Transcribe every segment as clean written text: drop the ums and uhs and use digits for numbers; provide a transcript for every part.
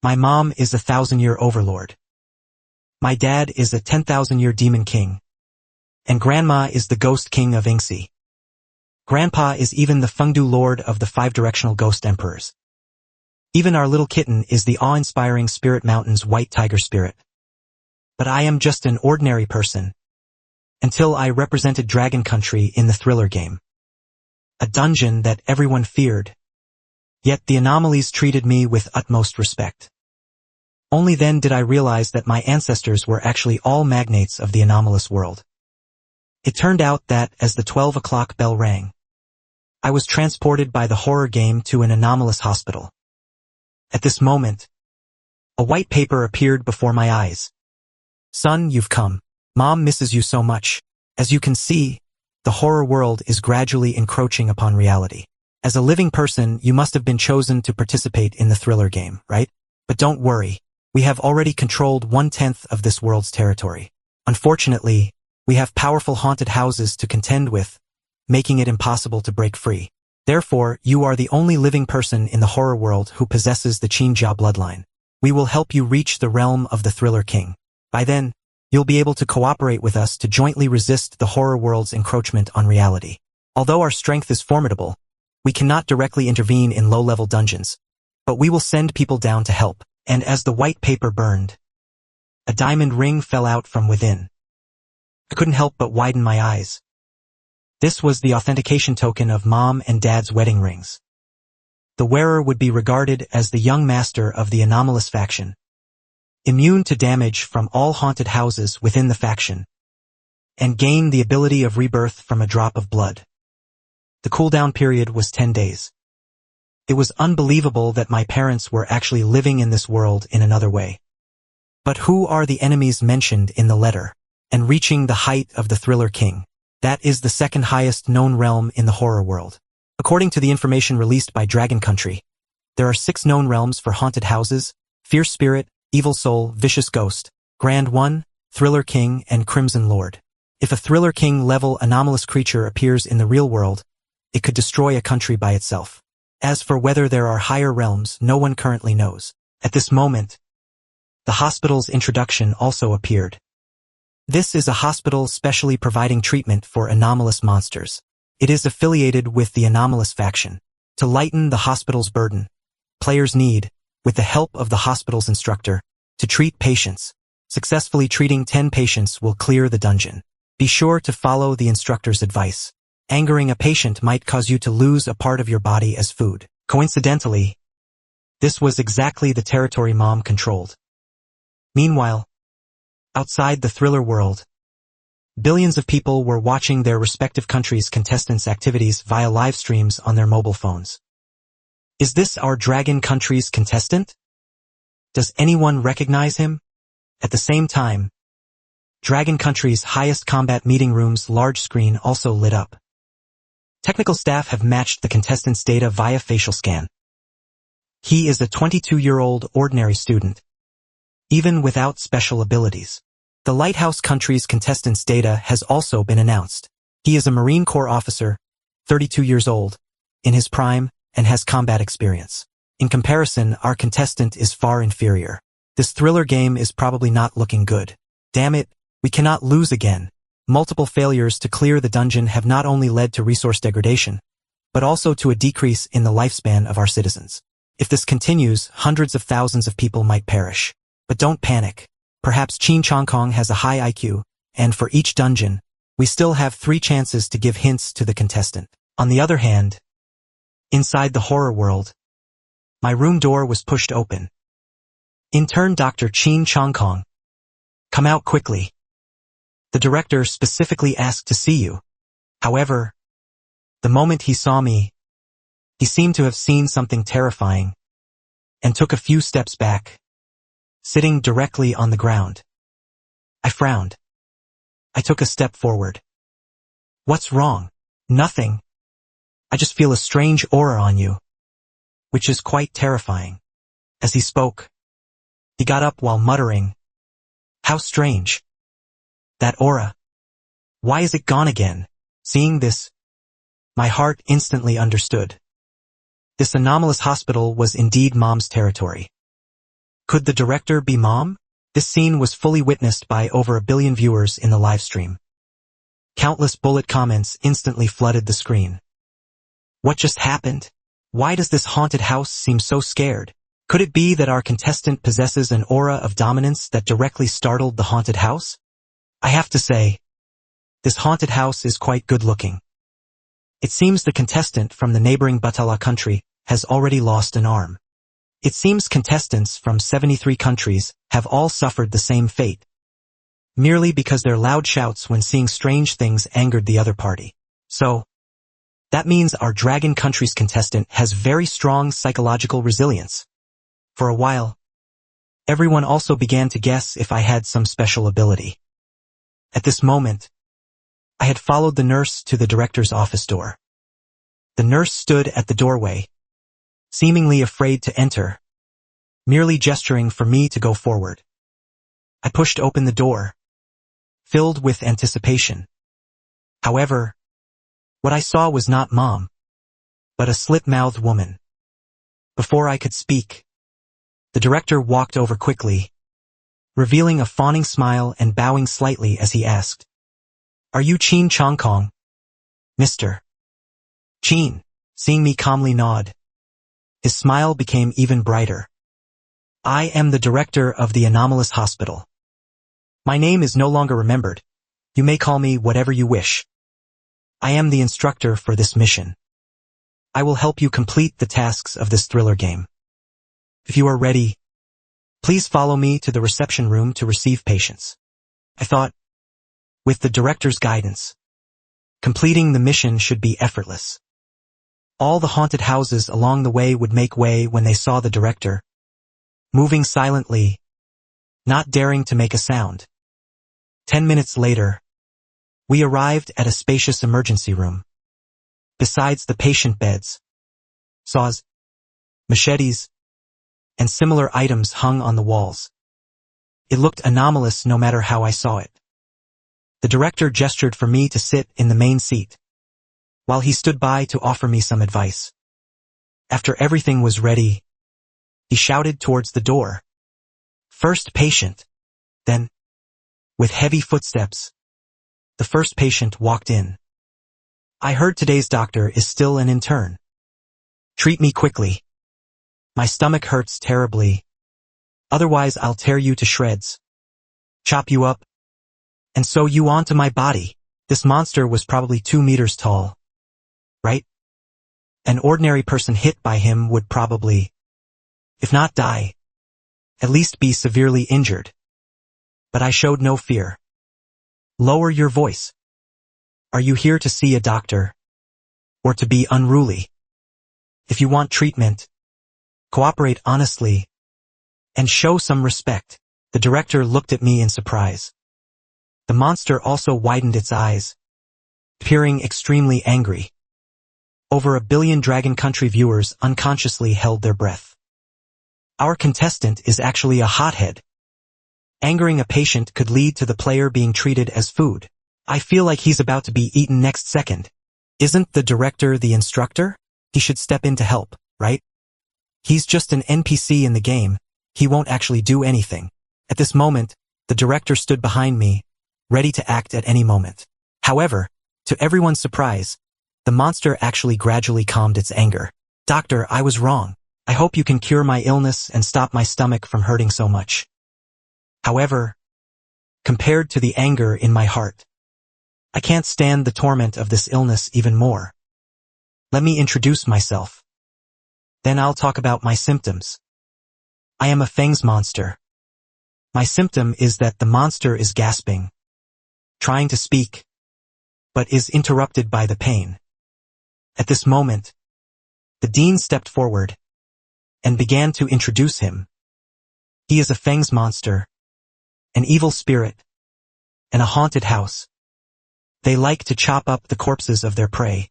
My mom is a 1,000-year overlord. My dad is a 10,000-year demon king. And grandma is the ghost king of Xianxia. Grandpa is even the Fengdu lord of the 5 directional ghost emperors. Even our little kitten is the awe-inspiring Spirit Mountain's white tiger spirit. But I am just an ordinary person. Until I represented Dragon Country in the thriller game. A dungeon that everyone feared. Yet the anomalies treated me with utmost respect. Only then did I realize that my ancestors were actually all magnates of the anomalous world. It turned out that, as the 12 o'clock bell rang, I was transported by the horror game to an anomalous hospital. At this moment, a white paper appeared before my eyes. Son, you've come. Mom misses you so much. As you can see, the horror world is gradually encroaching upon reality. As a living person, you must have been chosen to participate in the thriller game, right? But don't worry, we have already controlled 1/10 of this world's territory. Unfortunately, we have powerful haunted houses to contend with, making it impossible to break free. Therefore, you are the only living person in the horror world who possesses the Xianxia bloodline. We will help you reach the realm of the Thriller King. By then, you'll be able to cooperate with us to jointly resist the horror world's encroachment on reality. Although our strength is formidable, we cannot directly intervene in low-level dungeons, but we will send people down to help. And as the white paper burned, a diamond ring fell out from within. I couldn't help but widen my eyes. This was the authentication token of Mom and Dad's wedding rings. The wearer would be regarded as the young master of the anomalous faction, immune to damage from all haunted houses within the faction, and gain the ability of rebirth from a drop of blood. The cooldown period was 10 days. It was unbelievable that my parents were actually living in this world in another way. But who are the enemies mentioned in the letter? And reaching the height of the Thriller King. That is the second highest known realm in the horror world. According to the information released by Dragon Country, there are 6 known realms for haunted houses: Fierce Spirit, Evil Soul, Vicious Ghost, Grand One, Thriller King, and Crimson Lord. If a Thriller King level anomalous creature appears in the real world, it could destroy a country by itself. As for whether there are higher realms, no one currently knows. At this moment, the hospital's introduction also appeared. This is a hospital specially providing treatment for anomalous monsters. It is affiliated with the anomalous faction. To lighten the hospital's burden, players need, with the help of the hospital's instructor, to treat patients. Successfully treating 10 patients will clear the dungeon. Be sure to follow the instructor's advice. Angering a patient might cause you to lose a part of your body as food. Coincidentally, this was exactly the territory Mom controlled. Meanwhile, outside the thriller world, billions of people were watching their respective countries' contestants' activities via live streams on their mobile phones. Is this our Dragon Country's contestant? Does anyone recognize him? At the same time, Dragon Country's highest combat meeting room's large screen also lit up. Technical staff have matched the contestant's data via facial scan. He is a 22-year-old ordinary student, even without special abilities. The Lighthouse Country's contestant's data has also been announced. He is a Marine Corps officer, 32 years old, in his prime, and has combat experience. In comparison, our contestant is far inferior. This thriller game is probably not looking good. Damn it, we cannot lose again. Multiple failures to clear the dungeon have not only led to resource degradation, but also to a decrease in the lifespan of our citizens. If this continues, hundreds of thousands of people might perish. But don't panic. Perhaps Xianxia has a high IQ, and for each dungeon, we still have 3 chances to give hints to the contestant. On the other hand, inside the horror world, my room door was pushed open. Intern Dr. Xianxia, come out quickly. The director specifically asked to see you. However, the moment he saw me, he seemed to have seen something terrifying, and took a few steps back, sitting directly on the ground. I frowned. I took a step forward. What's wrong? Nothing. I just feel a strange aura on you, which is quite terrifying. As he spoke, he got up while muttering, "How strange. That aura. Why is it gone again?" Seeing this, my heart instantly understood. This anomalous hospital was indeed Mom's territory. Could the director be Mom? This scene was fully witnessed by over 1 billion viewers in the live stream. Countless bullet comments instantly flooded the screen. What just happened? Why does this haunted house seem so scared? Could it be that our contestant possesses an aura of dominance that directly startled the haunted house? I have to say, this haunted house is quite good-looking. It seems the contestant from the neighboring Batala country has already lost an arm. It seems contestants from 73 countries have all suffered the same fate, merely because their loud shouts when seeing strange things angered the other party. So, that means our Dragon country's contestant has very strong psychological resilience. For a while, everyone also began to guess if I had some special ability. At this moment, I had followed the nurse to the director's office door. The nurse stood at the doorway, seemingly afraid to enter, merely gesturing for me to go forward. I pushed open the door, filled with anticipation. However, what I saw was not Mom, but a slit-mouthed woman. Before I could speak, the director walked over quickly, revealing a fawning smile and bowing slightly as he asked, "Are you Qin Chongkong, Mr. Qin?" Seeing me calmly nod, his smile became even brighter. "I am the director of the anomalous hospital. My name is no longer remembered. You may call me whatever you wish. I am the instructor for this mission. I will help you complete the tasks of this thriller game. If you are ready, please follow me to the reception room to receive patients." I thought, with the director's guidance, completing the mission should be effortless. All the haunted houses along the way would make way when they saw the director, moving silently, not daring to make a sound. 10 minutes later, we arrived at a spacious emergency room. Besides the patient beds, saws, machetes, and similar items hung on the walls. It looked anomalous no matter how I saw it. The director gestured for me to sit in the main seat, while he stood by to offer me some advice. After everything was ready, he shouted towards the door, "First patient." Then, with heavy footsteps, the first patient walked in. "I heard today's doctor is still an intern. Treat me quickly. My stomach hurts terribly. Otherwise I'll tear you to shreds. Chop you up, and sew you onto my body." This monster was probably 2 meters tall, right? An ordinary person hit by him would probably, if not die, at least be severely injured. But I showed no fear. "Lower your voice. Are you here to see a doctor, or to be unruly? If you want treatment, cooperate honestly, and show some respect." The director looked at me in surprise. The monster also widened its eyes, appearing extremely angry. Over 1 billion Dragon Country viewers unconsciously held their breath. Our contestant is actually a hothead. Angering a patient could lead to the player being treated as food. I feel like he's about to be eaten next second. Isn't the director the instructor? He should step in to help, right? He's just an NPC in the game. He won't actually do anything. At this moment, the director stood behind me, ready to act at any moment. However, to everyone's surprise, the monster actually gradually calmed its anger. "Doctor, I was wrong. I hope you can cure my illness and stop my stomach from hurting so much. However, compared to the anger in my heart, I can't stand the torment of this illness even more. Let me introduce myself. Then I'll talk about my symptoms. I am a fangs monster. My symptom is that the monster is gasping, trying to speak, but is interrupted by the pain." At this moment, the dean stepped forward and began to introduce him. He is a fangs monster, an evil spirit, and a haunted house. They like to chop up the corpses of their prey,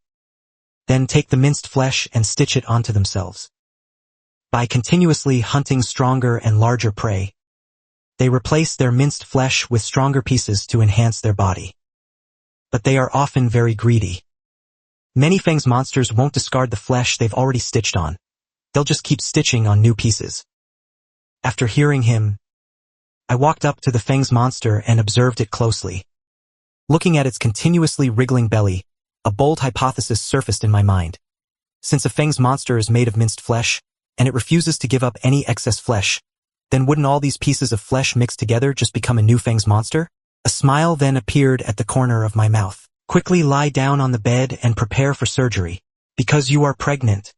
then take the minced flesh and stitch it onto themselves. By continuously hunting stronger and larger prey, they replace their minced flesh with stronger pieces to enhance their body. But they are often very greedy. Many fangs monsters won't discard the flesh they've already stitched on. They'll just keep stitching on new pieces. After hearing him, I walked up to the Fangs monster and observed it closely. Looking at its continuously wriggling belly, a bold hypothesis surfaced in my mind. Since a Fangs monster is made of minced flesh, and it refuses to give up any excess flesh, then wouldn't all these pieces of flesh mixed together just become a new Fangs monster? A smile then appeared at the corner of my mouth. Quickly lie down on the bed and prepare for surgery. Because you are pregnant.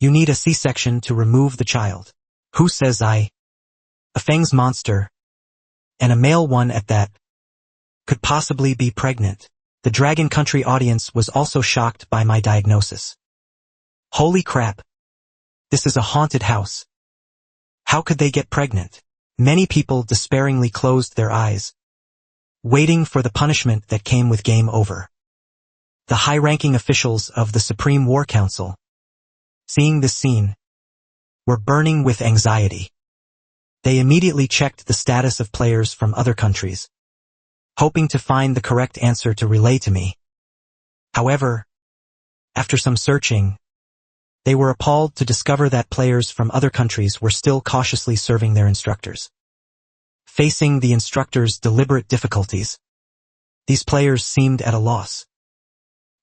You need a C-section to remove the child. Who says I? A Fangs monster, and a male one at that, could possibly be pregnant. The Dragon Country audience was also shocked by my diagnosis. Holy crap! This is a haunted house. How could they get pregnant? Many people despairingly closed their eyes, waiting for the punishment that came with game over. The high-ranking officials of the Supreme War Council, seeing this scene, were burning with anxiety. They immediately checked the status of players from other countries, hoping to find the correct answer to relay to me. However, after some searching, they were appalled to discover that players from other countries were still cautiously serving their instructors. Facing the instructors' deliberate difficulties, these players seemed at a loss.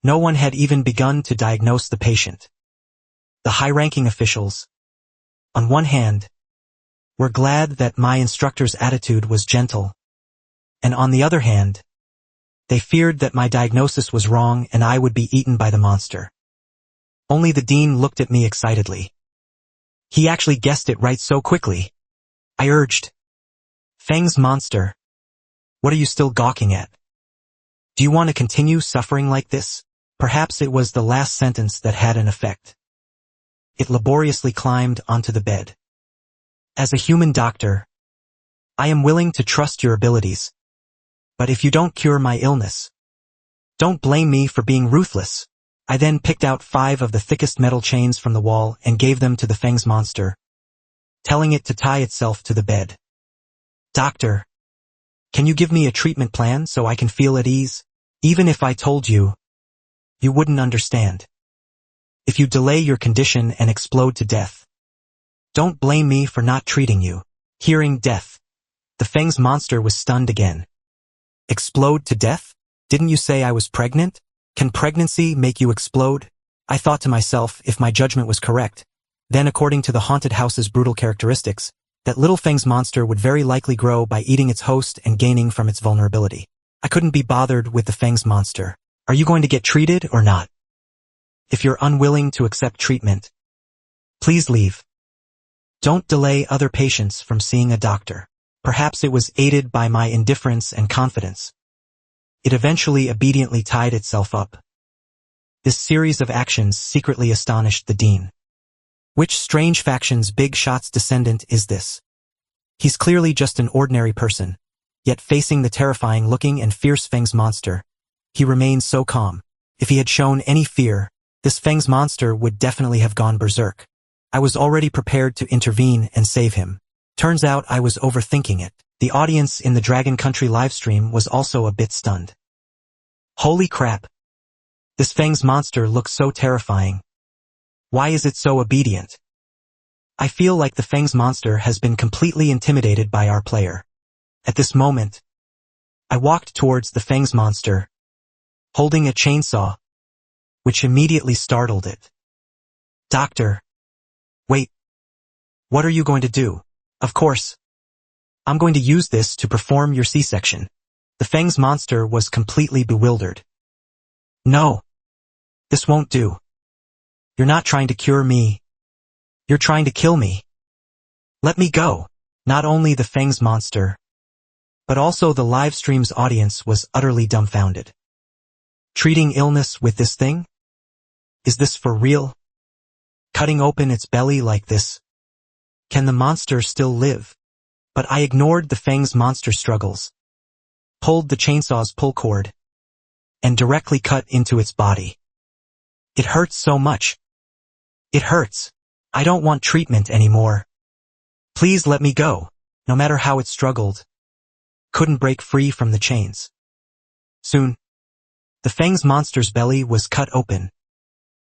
No one had even begun to diagnose the patient. The high-ranking officials, on one hand, were glad that my instructor's attitude was gentle, and on the other hand, they feared that my diagnosis was wrong and I would be eaten by the monster. Only the dean looked at me excitedly. He actually guessed it right so quickly. I urged, Fangs monster, what are you still gawking at? Do you want to continue suffering like this? Perhaps it was the last sentence that had an effect. It laboriously climbed onto the bed. As a human doctor, I am willing to trust your abilities. But if you don't cure my illness, don't blame me for being ruthless. I then picked out 5 of the thickest metal chains from the wall and gave them to the Fangs monster, telling it to tie itself to the bed. Doctor, can you give me a treatment plan so I can feel at ease? Even if I told you, you wouldn't understand. If you delay your condition and explode to death, don't blame me for not treating you. Hearing death, the Fangs monster was stunned again. Explode to death? Didn't you say I was pregnant? Can pregnancy make you explode? I thought to myself, if my judgment was correct, then according to the haunted house's brutal characteristics, that little Fangs monster would very likely grow by eating its host and gaining from its vulnerability. I couldn't be bothered with the Fangs monster. Are you going to get treated or not? If you're unwilling to accept treatment, please leave. Don't delay other patients from seeing a doctor. Perhaps it was aided by my indifference and confidence. It eventually obediently tied itself up. This series of actions secretly astonished the dean. Which strange faction's big shot's descendant is this? He's clearly just an ordinary person, yet facing the terrifying-looking and fierce Fangs monster, he remains so calm. If he had shown any fear, this Fangs monster would definitely have gone berserk. I was already prepared to intervene and save him. Turns out I was overthinking it. The audience in the Dragon Country livestream was also a bit stunned. Holy crap! This Fangs monster looks so terrifying. Why is it so obedient? I feel like the Fangs monster has been completely intimidated by our player. At this moment, I walked towards the Fangs monster, holding a chainsaw, which immediately startled it. Doctor! Wait! What are you going to do? Of course, I'm going to use this to perform your C-section. The Fangs monster was completely bewildered. No! This won't do. You're not trying to cure me. You're trying to kill me. Let me go. Not only the Fangs monster, but also the live stream's audience was utterly dumbfounded. Treating illness with this thing? Is this for real? Cutting open its belly like this? Can the monster still live? But I ignored the Fangs monster struggles, pulled the chainsaw's pull cord, and directly cut into its body. It hurts so much. It hurts. I don't want treatment anymore. Please let me go. No matter how it struggled, couldn't break free from the chains. Soon, the Fangs monster's belly was cut open,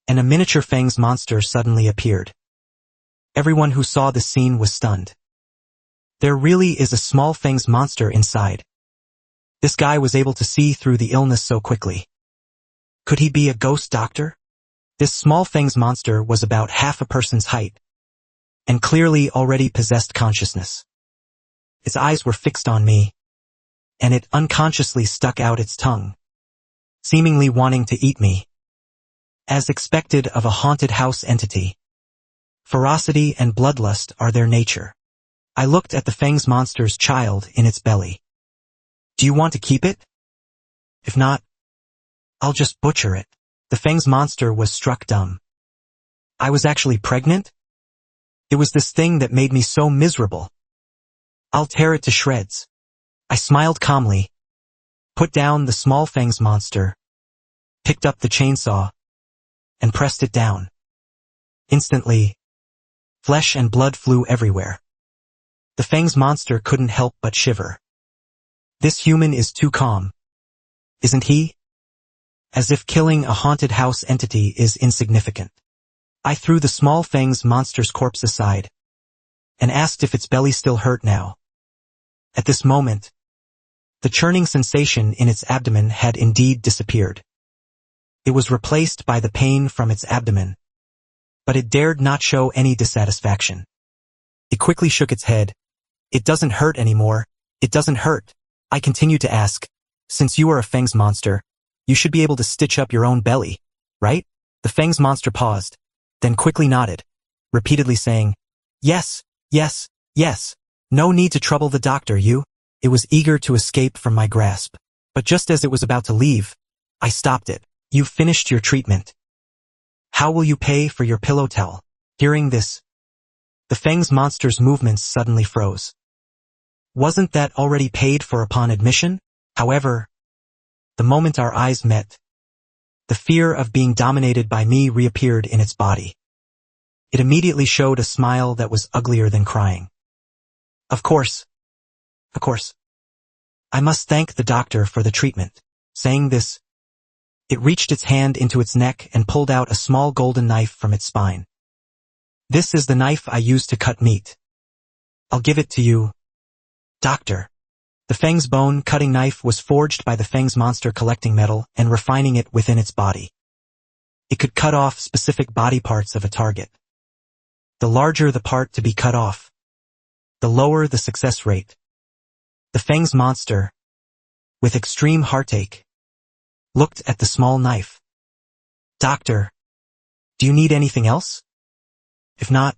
and a miniature Fangs monster suddenly appeared. Everyone who saw the scene was stunned. There really is a small fangs monster inside. This guy was able to see through the illness so quickly. Could he be a ghost doctor? This small fangs monster was about half a person's height, and clearly already possessed consciousness. Its eyes were fixed on me, and it unconsciously stuck out its tongue, seemingly wanting to eat me. As expected of a haunted house entity, ferocity and bloodlust are their nature. I looked at the fangs monster's child in its belly. Do you want to keep it? If not, I'll just butcher it. The fangs monster was struck dumb. I was actually pregnant? It was this thing that made me so miserable. I'll tear it to shreds. I smiled calmly, put down the small fangs monster, picked up the chainsaw, and pressed it down. Instantly, flesh and blood flew everywhere. The fangs monster couldn't help but shiver. This human is too calm, isn't he? As if killing a haunted house entity is insignificant. I threw the small fangs monster's corpse aside and asked if its belly still hurt now. At this moment, the churning sensation in its abdomen had indeed disappeared. It was replaced by the pain from its abdomen, but it dared not show any dissatisfaction. It quickly shook its head. It doesn't hurt anymore. It doesn't hurt. I continued to ask, since you are a fangs monster, you should be able to stitch up your own belly, right? The fangs monster paused, then quickly nodded, repeatedly saying, yes, yes, yes. No need to trouble the doctor, you. It was eager to escape from my grasp. But just as it was about to leave, I stopped it. You've finished your treatment. How will you pay for your pillow towel? Hearing this, the fangs monster's movements suddenly froze. Wasn't that already paid for upon admission? However, the moment our eyes met, the fear of being dominated by me reappeared in its body. It immediately showed a smile that was uglier than crying. Of course. I must thank the doctor for the treatment. Saying this, it reached its hand into its neck and pulled out a small golden knife from its spine. This is the knife I use to cut meat. I'll give it to you, doctor. The fangs bone cutting knife was forged by the fangs monster collecting metal and refining it within its body. It could cut off specific body parts of a target. The larger the part to be cut off, the lower the success rate. The fangs monster, with extreme heartache, looked at the small knife. Doctor, do you need anything else? If not,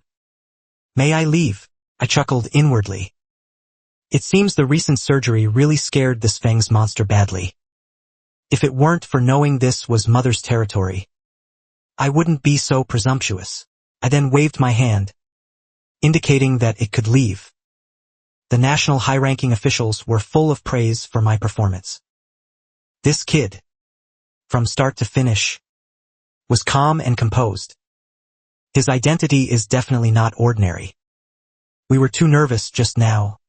may I leave? I chuckled inwardly. It seems the recent surgery really scared this fangs monster badly. If it weren't for knowing this was mother's territory, I wouldn't be so presumptuous. I then waved my hand, indicating that it could leave. The national high-ranking officials were full of praise for my performance. This kid, from start to finish, was calm and composed. His identity is definitely not ordinary. We were too nervous just now.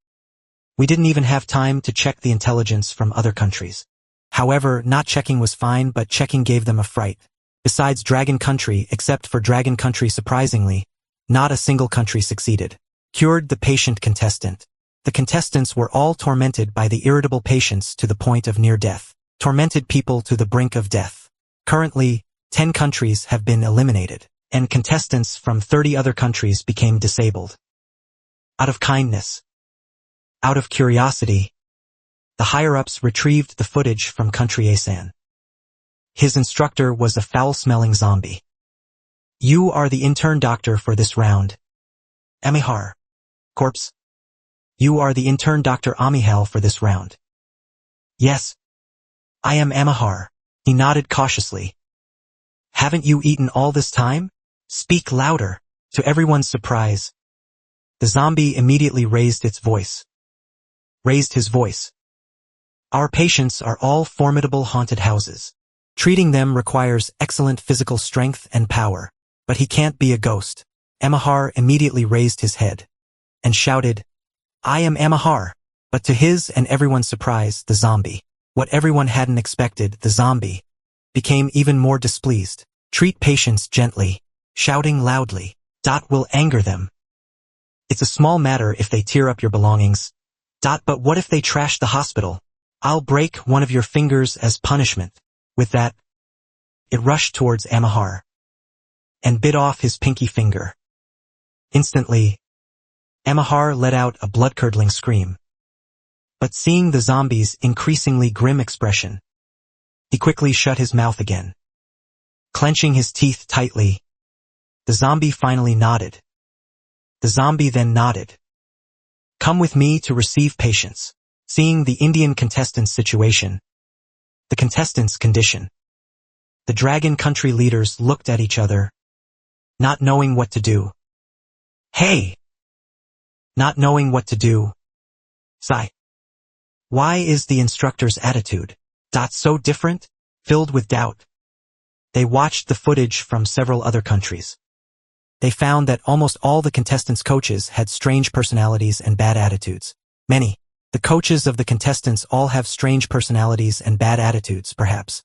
We didn't even have time to check the intelligence from other countries. However, not checking was fine, but checking gave them a fright. Besides Dragon Country, except for Dragon Country surprisingly, not a single country succeeded. Cured the patient contestant. The contestants were all tormented by the irritable patients to the point of near death. Tormented people to the brink of death. Currently, 10 countries have been eliminated, and contestants from 30 other countries became disabled. Out of kindness, out of curiosity, the higher-ups retrieved the footage from Country Asan. His instructor was a foul-smelling zombie. You are the intern doctor for this round. Amihar. Corpse. You are the intern Dr. Amihal for this round. Yes. I am Amihar. He nodded cautiously. Haven't you eaten all this time? Speak louder. To everyone's surprise, the zombie immediately raised his voice. Our patients are all formidable haunted houses. Treating them requires excellent physical strength and power, but he can't be a ghost. Amihar immediately raised his head and shouted, I am Amihar. But to his and everyone's surprise, the zombie, what everyone hadn't expected, the zombie, became even more displeased. Treat patients gently, shouting loudly. Will anger them. It's a small matter if they tear up your belongings. But what if they trash the hospital? I'll break one of your fingers as punishment. With that, it rushed towards Amahar and bit off his pinky finger. Instantly, Amahar let out a blood-curdling scream. But seeing the zombie's increasingly grim expression, he quickly shut his mouth again. Clenching his teeth tightly, the zombie finally nodded. The zombie then nodded. Come with me to receive patients. Seeing the Indian contestants' situation, the contestants' condition, the dragon country leaders looked at each other, not knowing what to do. Hey! Not knowing what to do. Sigh. Why is the instructor's attitude so different? Filled with doubt. They watched the footage from several other countries. They found that almost all the contestants' coaches had strange personalities and bad attitudes. The coaches of the contestants all have strange personalities and bad attitudes, perhaps.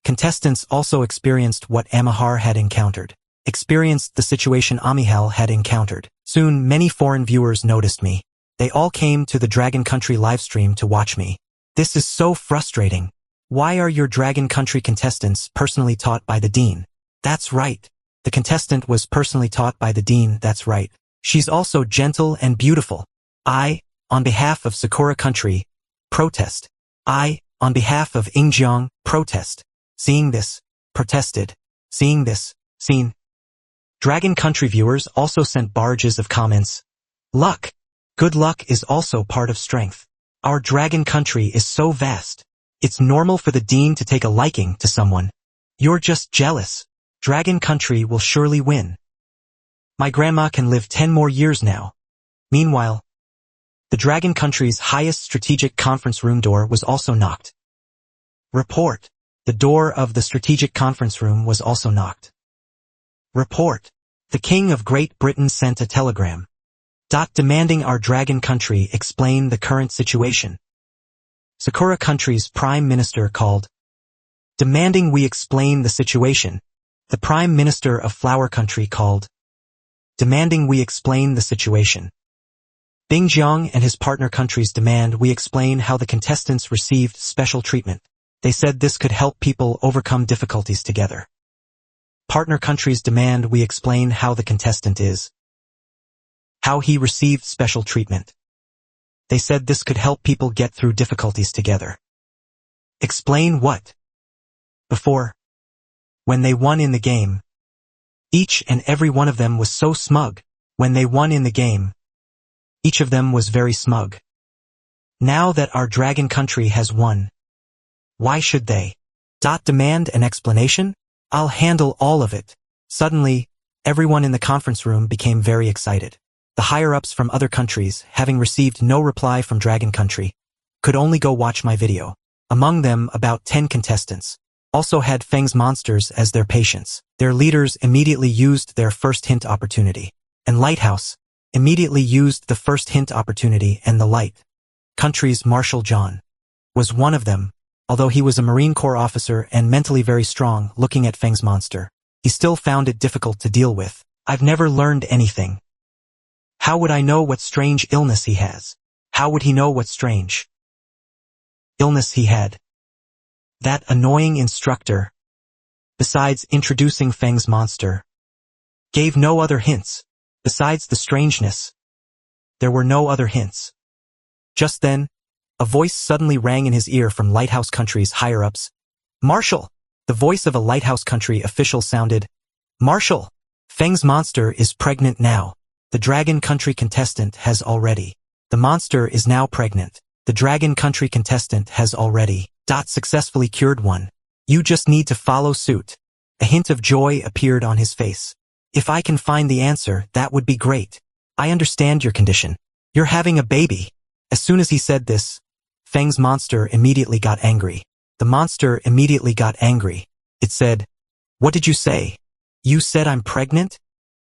Contestants also experienced what Amahar had encountered. Experienced the situation Amihal had encountered. Soon, many foreign viewers noticed me. They all came to the Dragon Country livestream to watch me. This is so frustrating. Why are your Dragon Country contestants personally taught by the Dean? That's right. The contestant was personally taught by the Dean, that's right. She's also gentle and beautiful. I, on behalf of Sakura Country, protest. I, on behalf of Ingjiang, protest. Seeing this, protested. Seeing this, seen. Dragon Country viewers also sent barrages of comments. Luck. Good luck is also part of strength. Our Dragon Country is so vast. It's normal for the Dean to take a liking to someone. You're just jealous. Dragon Country will surely win. My grandma can live 10 more years now. Meanwhile, the Dragon Country's highest strategic conference room door was also knocked. Report. The door of the strategic conference room was also knocked. Report. The King of Great Britain sent a telegram. Demanding our Dragon Country explain the current situation. Sakura Country's Prime Minister called. Demanding we explain the situation. The Prime Minister of Flower Country called. Demanding we explain the situation. Bingjiang and his partner countries demand we explain how the contestants received special treatment. They said this could help people overcome difficulties together. Partner countries demand we explain how the contestant is. How he received special treatment. They said this could help people get through difficulties together. Explain what? Before. When they won in the game. Each and every one of them was so smug. When they won in the game. Each of them was very smug. Now that our Dragon Country has won. Why should they? Demand an explanation? I'll handle all of it. Suddenly, everyone in the conference room became very excited. The higher-ups from other countries, having received no reply from Dragon Country, could only go watch my video. Among them, about 10 contestants also had Feng's monsters as their patients. Their leaders immediately used their first hint opportunity. And Lighthouse immediately used the first hint opportunity, and the Light Country's Marshal John was one of them. Although he was a Marine Corps officer and mentally very strong, looking at Feng's monster, he still found it difficult to deal with. I've never learned anything. How would I know what strange illness he has? How would he know what strange illness he had? That annoying instructor, besides introducing Feng's monster, gave no other hints. Besides the strangeness, there were no other hints. Just then, a voice suddenly rang in his ear from Lighthouse Country's higher-ups. Marshal! The voice of a Lighthouse Country official sounded. Marshal! Feng's monster is pregnant now. The Dragon Country contestant has already. The monster is now pregnant. The Dragon Country contestant has already. Successfully cured one. You just need to follow suit. A hint of joy appeared on his face. If I can find the answer, that would be great. I understand your condition. You're having a baby. As soon as he said this, Feng's monster immediately got angry. The monster immediately got angry. It said, What did you say? You said I'm pregnant?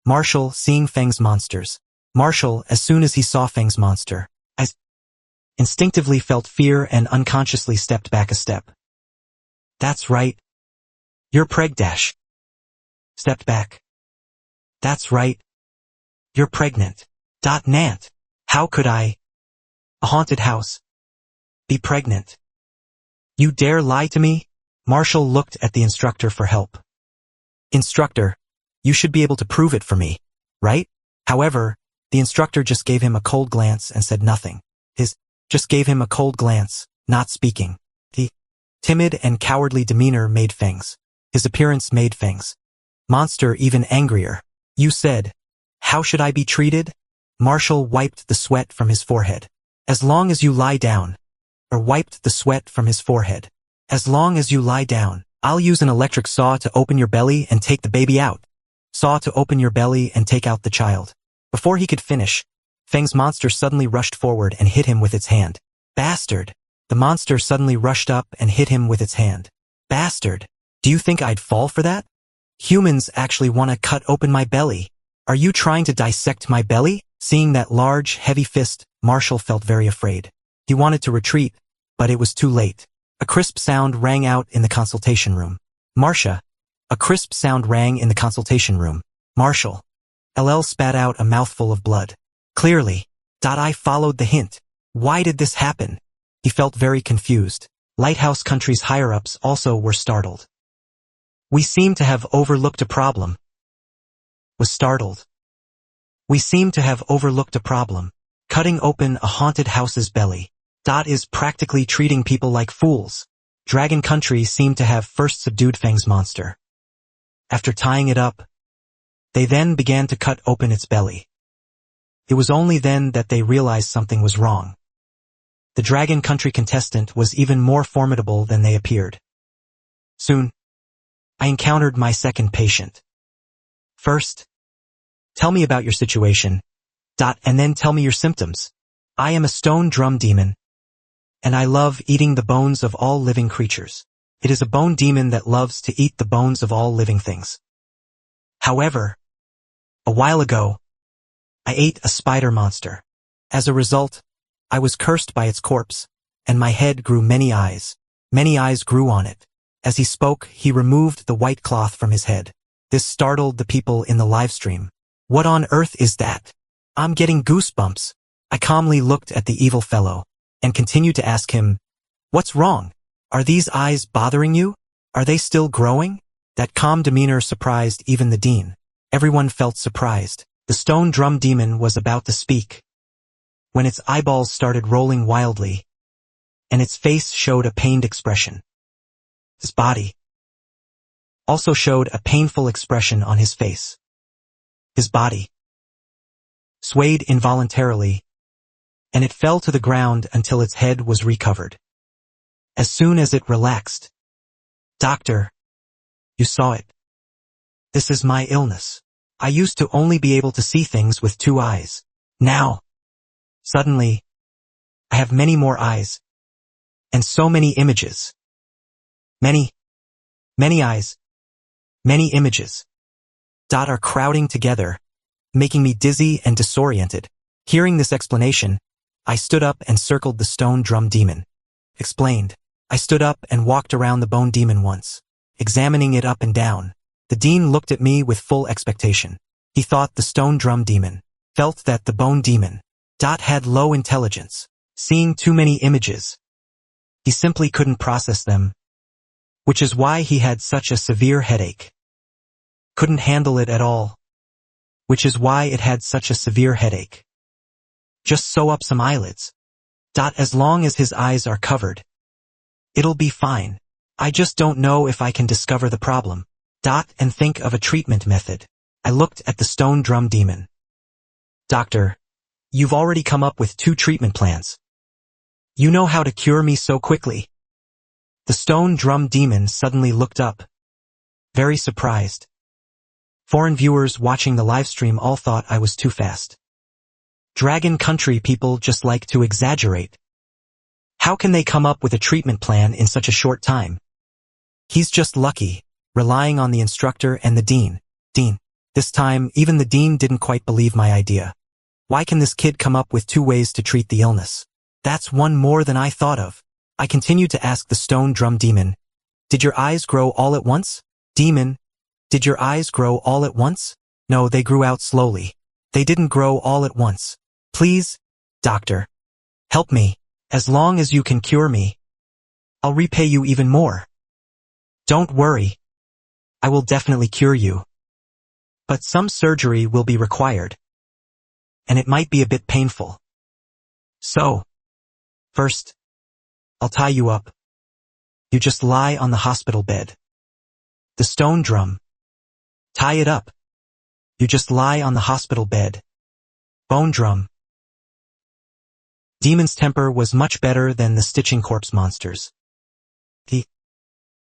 Marshal, seeing Feng's monsters. Marshal, as soon as he saw Feng's monster, instinctively felt fear and unconsciously stepped back a step. That's right. You're stepped back. That's right. You're pregnant. Nant. How could I? A haunted house. Be pregnant. You dare lie to me? Marshall looked at the instructor for help. Instructor, you should be able to prove it for me, right? However, the instructor just gave him a cold glance and said nothing. Just gave him a cold glance, not speaking. The timid and cowardly demeanor made Feng's. His appearance made Feng's monster even angrier. You said, how should I be treated? Marshall wiped the sweat from his forehead. As long as you lie down. Or wiped the sweat from his forehead. As long as you lie down, I'll use an electric saw to open your belly and take the baby out. Saw to open your belly and take out the child. Before he could finish, Feng's monster suddenly rushed forward and hit him with its hand. Bastard! The monster suddenly rushed up and hit him with its hand. Bastard! Do you think I'd fall for that? Humans actually want to cut open my belly. Are you trying to dissect my belly? Seeing that large, heavy fist, Marshall felt very afraid. He wanted to retreat, but it was too late. A crisp sound rang out in the consultation room. Marcia! A crisp sound rang in the consultation room. Marshall! LL spat out a mouthful of blood. Clearly. I followed the hint. Why did this happen? He felt very confused. Lighthouse Country's higher-ups also were startled. We seem to have overlooked a problem. Was startled. We seem to have overlooked a problem. Cutting open a haunted house's belly. Is practically treating people like fools. Dragon Country seemed to have first subdued Feng's monster. After tying it up, they then began to cut open its belly. It was only then that they realized something was wrong. The Dragon Country contestant was even more formidable than they appeared. Soon, I encountered my second patient. First, tell me about your situation, and then tell me your symptoms. I am a stone drum demon, and I love eating the bones of all living creatures. It is a bone demon that loves to eat the bones of all living things. However, a while ago, I ate a spider monster. As a result, I was cursed by its corpse, and my head grew many eyes. Many eyes grew on it. As he spoke, he removed the white cloth from his head. This startled the people in the live stream. What on earth is that? I'm getting goosebumps. I calmly looked at the evil fellow, and continued to ask him, what's wrong? Are these eyes bothering you? Are they still growing? That calm demeanor surprised even the dean. Everyone felt surprised. The stone drum demon was about to speak, when its eyeballs started rolling wildly, and its face showed a pained expression. His body also showed a painful expression on his face. His body swayed involuntarily, and it fell to the ground until its head was recovered. As soon as it relaxed, Doctor, you saw it. This is my illness. I used to only be able to see things with 2 eyes. Now, suddenly, I have many more eyes, and so many images. Many eyes, many images. Are crowding together, making me dizzy and disoriented. Hearing this explanation, I stood up and circled the stone drum demon. Explained. I stood up and walked around the bone demon once, examining it up and down. The dean looked at me with full expectation. He thought the stone drum demon felt that the bone demon had low intelligence, seeing too many images. He simply couldn't process them, which is why he had such a severe headache. Couldn't handle it at all, which is why it had such a severe headache. Just sew up some eyelids. As long as his eyes are covered, it'll be fine. I just don't know if I can discover the problem. And think of a treatment method. I looked at the stone drum demon. Doctor, you've already come up with 2 treatment plans. You know how to cure me so quickly. The stone drum demon suddenly looked up, very surprised. Foreign viewers watching the live stream all thought I was too fast. Dragon Country people just like to exaggerate. How can they come up with a treatment plan in such a short time? He's just lucky, relying on the instructor and the dean. This time, even the dean didn't quite believe my idea. Why can this kid come up with 2 ways to treat the illness? That's one more than I thought of. I continued to ask the stone drum demon, did your eyes grow all at once? Demon, did your eyes grow all at once? No, they grew out slowly. They didn't grow all at once. Please, doctor, help me. As long as you can cure me, I'll repay you even more. Don't worry. I will definitely cure you. But some surgery will be required. And it might be a bit painful. So, first, I'll tie you up. You just lie on the hospital bed. The stone drum. Tie it up. You just lie on the hospital bed. Bone drum. Demon's temper was much better than the stitching corpse monsters. He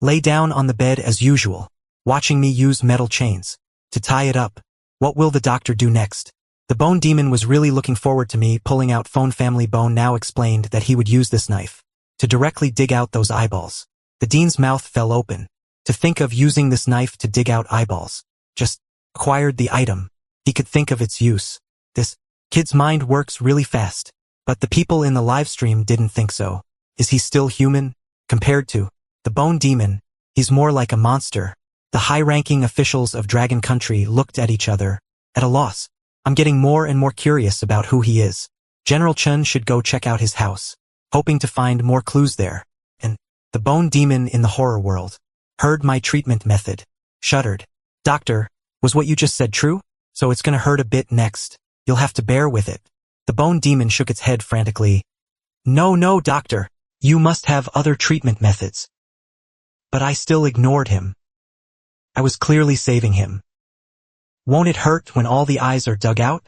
lay down on the bed as usual, watching me use metal chains to tie it up. What will the doctor do next? The bone demon was really looking forward to me pulling out Phone Family Bone now explained that he would use this knife to directly dig out those eyeballs. The dean's mouth fell open. To think of using this knife to dig out eyeballs. Just acquired the item. He could think of its use. This kid's mind works really fast. But the people in the live stream didn't think so. Is he still human? Compared to the bone demon, he's more like a monster. The high-ranking officials of Dragon Country looked at each other, at a loss. I'm getting more and more curious about who he is. General Chen should go check out his house, hoping to find more clues there. And the bone demon in the horror world heard my treatment method, shuddered. Doctor, was what you just said true? So it's gonna hurt a bit next. You'll have to bear with it. The bone demon shook its head frantically. No, doctor. You must have other treatment methods. But I still ignored him. I was clearly saving him. Won't it hurt when all the eyes are dug out?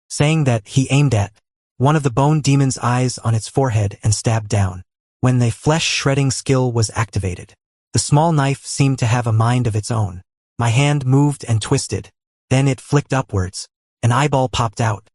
Saying that, he aimed at one of the bone demon's eyes on its forehead and stabbed down. When the flesh-shredding skill was activated, the small knife seemed to have a mind of its own. My hand moved and twisted. Then it flicked upwards. An eyeball popped out.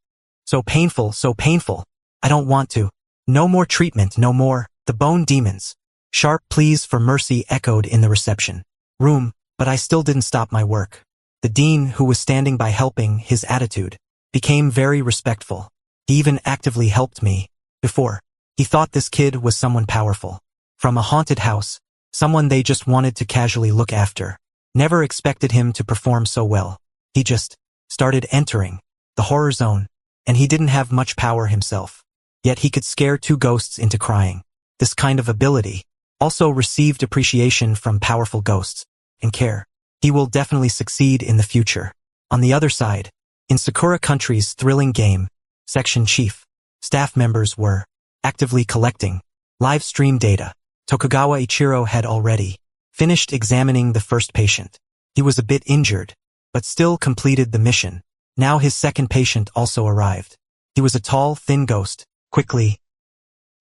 So painful, so painful. I don't want to. No more treatment, no more. The bone demons. Sharp pleas for mercy echoed in the reception room, but I still didn't stop my work. The dean, who was standing by helping, his attitude became very respectful. He even actively helped me. Before, he thought this kid was someone powerful. From a haunted house, someone they just wanted to casually look after. Never expected him to perform so well. He just started entering the horror zone. And he didn't have much power himself. Yet he could scare two ghosts into crying. This kind of ability also received appreciation from powerful ghosts and care. He will definitely succeed in the future. On the other side, in Sakura Country's thrilling game, section chief, staff members were actively collecting live stream data. Tokugawa Ichiro had already finished examining the first patient. He was a bit injured, but still completed the mission. Now his second patient also arrived. He was a tall, thin ghost. Quickly,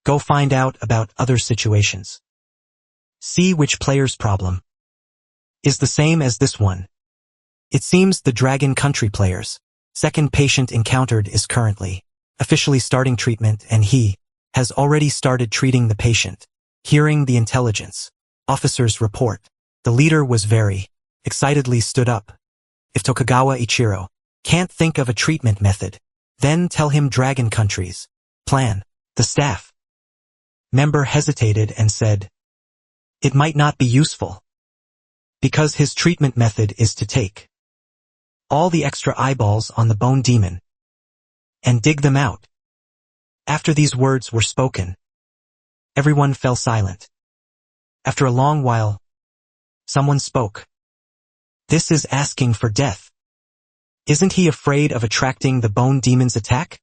go find out about other situations. See which player's problem is the same as this one. It seems the Dragon Country player's second patient encountered is currently officially starting treatment, and he has already started treating the patient. Hearing the intelligence officer's report, the leader was very excitedly stood up. If Tokugawa Ichiro can't think of a treatment method, then tell him Dragon Country's plan. The staff member hesitated and said, it might not be useful, because his treatment method is to take all the extra eyeballs on the bone demon and dig them out. After these words were spoken, everyone fell silent. After a long while, someone spoke. This is asking for death. Isn't he afraid of attracting the bone demon's attack?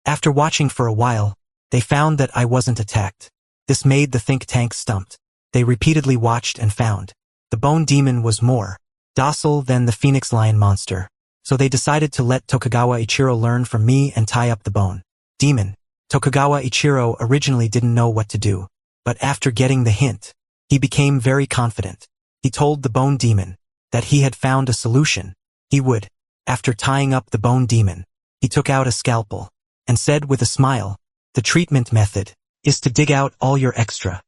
After watching for a while, they found that I wasn't attacked. This made the think tank stumped. They repeatedly watched and found the bone demon was more docile than the phoenix lion monster. So they decided to let Tokugawa Ichiro learn from me and tie up the bone demon. Tokugawa Ichiro originally didn't know what to do, but after getting the hint, he became very confident. He told the bone demon that he had found a solution. He would. After tying up the bone demon, he took out a scalpel and said with a smile, the treatment method is to dig out all your extra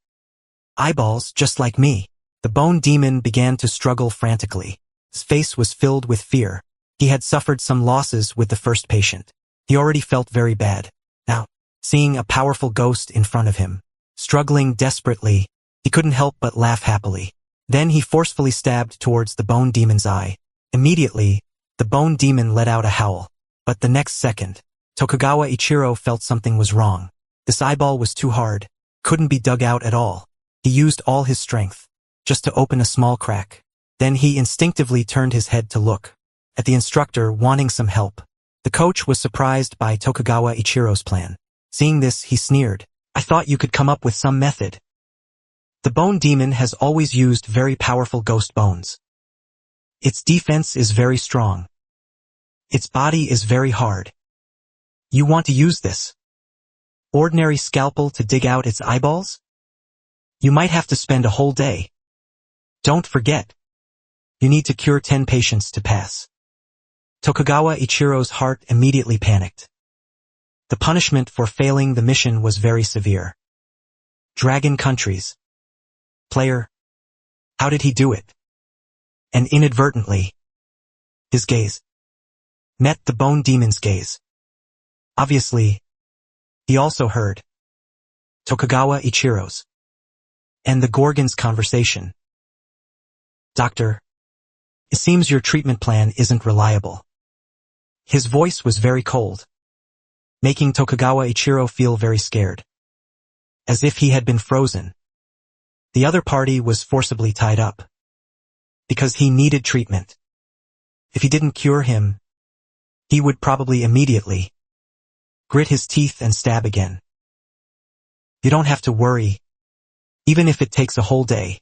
eyeballs just like me. The bone demon began to struggle frantically. His face was filled with fear. He had suffered some losses with the first patient. He already felt very bad. Now, seeing a powerful ghost in front of him, struggling desperately, he couldn't help but laugh happily. Then he forcefully stabbed towards the bone demon's eye. Immediately, the bone demon let out a howl. But the next second, Tokugawa Ichiro felt something was wrong. This eyeball was too hard, couldn't be dug out at all. He used all his strength, just to open a small crack. Then he instinctively turned his head to look at the instructor, wanting some help. The coach was surprised by Tokugawa Ichiro's plan. Seeing this, he sneered. I thought you could come up with some method. The bone demon has always used very powerful ghost bones. Its defense is very strong. Its body is very hard. You want to use this ordinary scalpel to dig out its eyeballs? You might have to spend a whole day. Don't forget, you need to cure 10 patients to pass. Tokugawa Ichiro's heart immediately panicked. The punishment for failing the mission was very severe. Dragon countries. Player. How did he do it? And inadvertently, his gaze met the bone demon's gaze. Obviously, he also heard Tokugawa Ichiro's and the Gorgon's conversation. Doctor, it seems your treatment plan isn't reliable. His voice was very cold, making Tokugawa Ichiro feel very scared, as if he had been frozen. The other party was forcibly tied up, because he needed treatment. If he didn't cure him, he would probably immediately grit his teeth and stab again. You don't have to worry, even if it takes a whole day.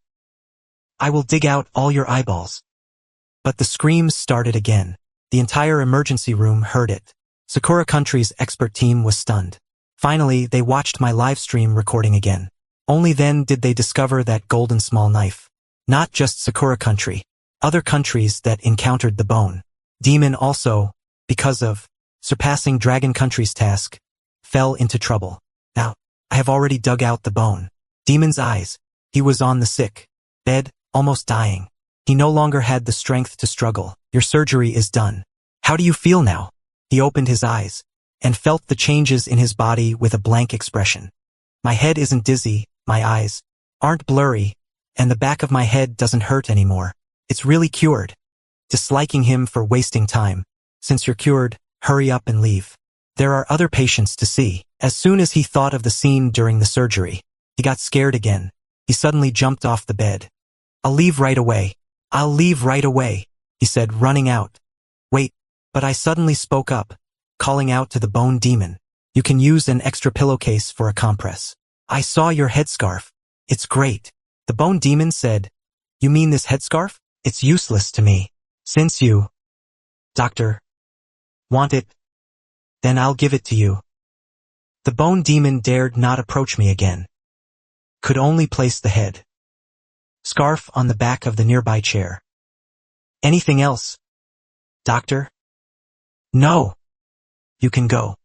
I will dig out all your eyeballs. But the screams started again. The entire emergency room heard it. Sakura Country's expert team was stunned. Finally, they watched my live stream recording again. Only then did they discover that golden small knife. Not just Sakura Country. Other countries that encountered the bone demon also, because of surpassing Dragon Country's task, fell into trouble. Now, I have already dug out the bone demon's eyes. He was on the sick bed, almost dying. He no longer had the strength to struggle. Your surgery is done. How do you feel now? He opened his eyes and felt the changes in his body with a blank expression. My head isn't dizzy, my eyes aren't blurry, and the back of my head doesn't hurt anymore. It's really cured. Disliking him for wasting time. Since you're cured, hurry up and leave. There are other patients to see. As soon as he thought of the scene during the surgery, he got scared again. He suddenly jumped off the bed. I'll leave right away. I'll leave right away, he said, running out. Wait, but I suddenly spoke up, calling out to the bone demon. You can use an extra pillowcase for a compress. I saw your headscarf. It's great. The bone demon said, You mean this headscarf? It's useless to me. Since you, doctor, want it, then I'll give it to you. The bone demon dared not approach me again. Could only place the head scarf on the back of the nearby chair. Anything else, doctor? No. You can go.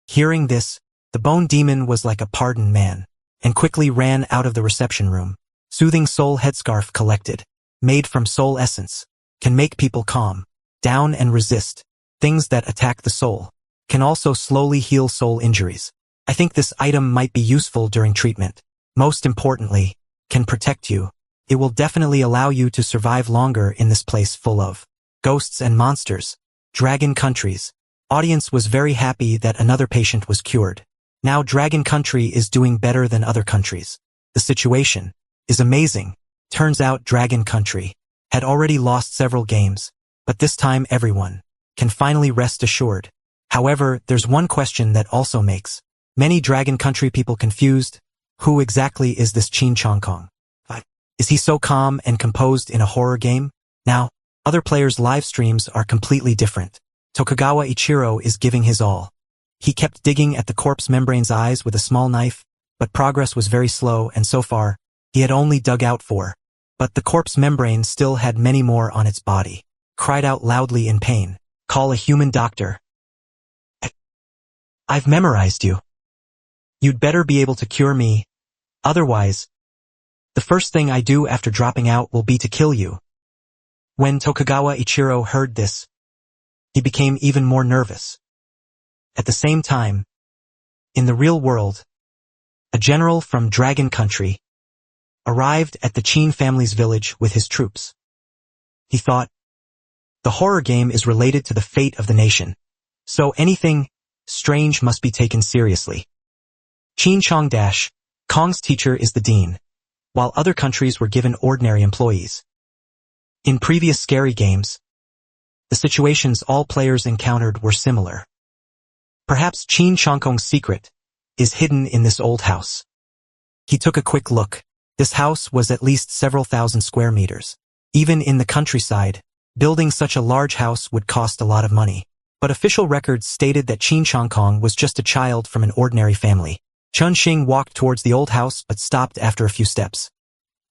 Hearing this, the bone demon was like a pardoned man, and quickly ran out of the reception room. Soothing soul headscarf collected, made from soul essence, can make people calm, down and resist things that attack the soul, can also slowly heal soul injuries. I think this item might be useful during treatment. Most importantly, can protect you. It will definitely allow you to survive longer in this place full of ghosts and monsters. Dragon countries. Audience was very happy that another patient was cured. Now Dragon Country is doing better than other countries. The situation is amazing. Turns out Dragon Country had already lost several games, but this time everyone can finally rest assured. However, there's one question that also makes many Dragon Country people confused. Who exactly is this Chin Chong Kong? Is he so calm and composed in a horror game? Now, other players' live streams are completely different. Tokugawa Ichiro is giving his all. He kept digging at the corpse membrane's eyes with a small knife, but progress was very slow, and so far, he had only dug out 4. But the corpse membrane still had many more on its body. Cried out loudly in pain. Call a human doctor. I've memorized you. You'd better be able to cure me. Otherwise, the first thing I do after dropping out will be to kill you. When Tokugawa Ichiro heard this, he became even more nervous. At the same time, in the real world, a general from Dragon Country arrived at the Chin family's village with his troops. He thought, the horror game is related to the fate of the nation. So anything strange must be taken seriously. Xianxia, Kong's teacher is the dean, while other countries were given ordinary employees. In previous scary games, the situations all players encountered were similar. Perhaps Xianxia's secret is hidden in this old house. He took a quick look. This house was at least several thousand square meters. Even in the countryside, building such a large house would cost a lot of money. But official records stated that Xianxia was just a child from an ordinary family. Chunxing walked towards the old house but stopped after a few steps.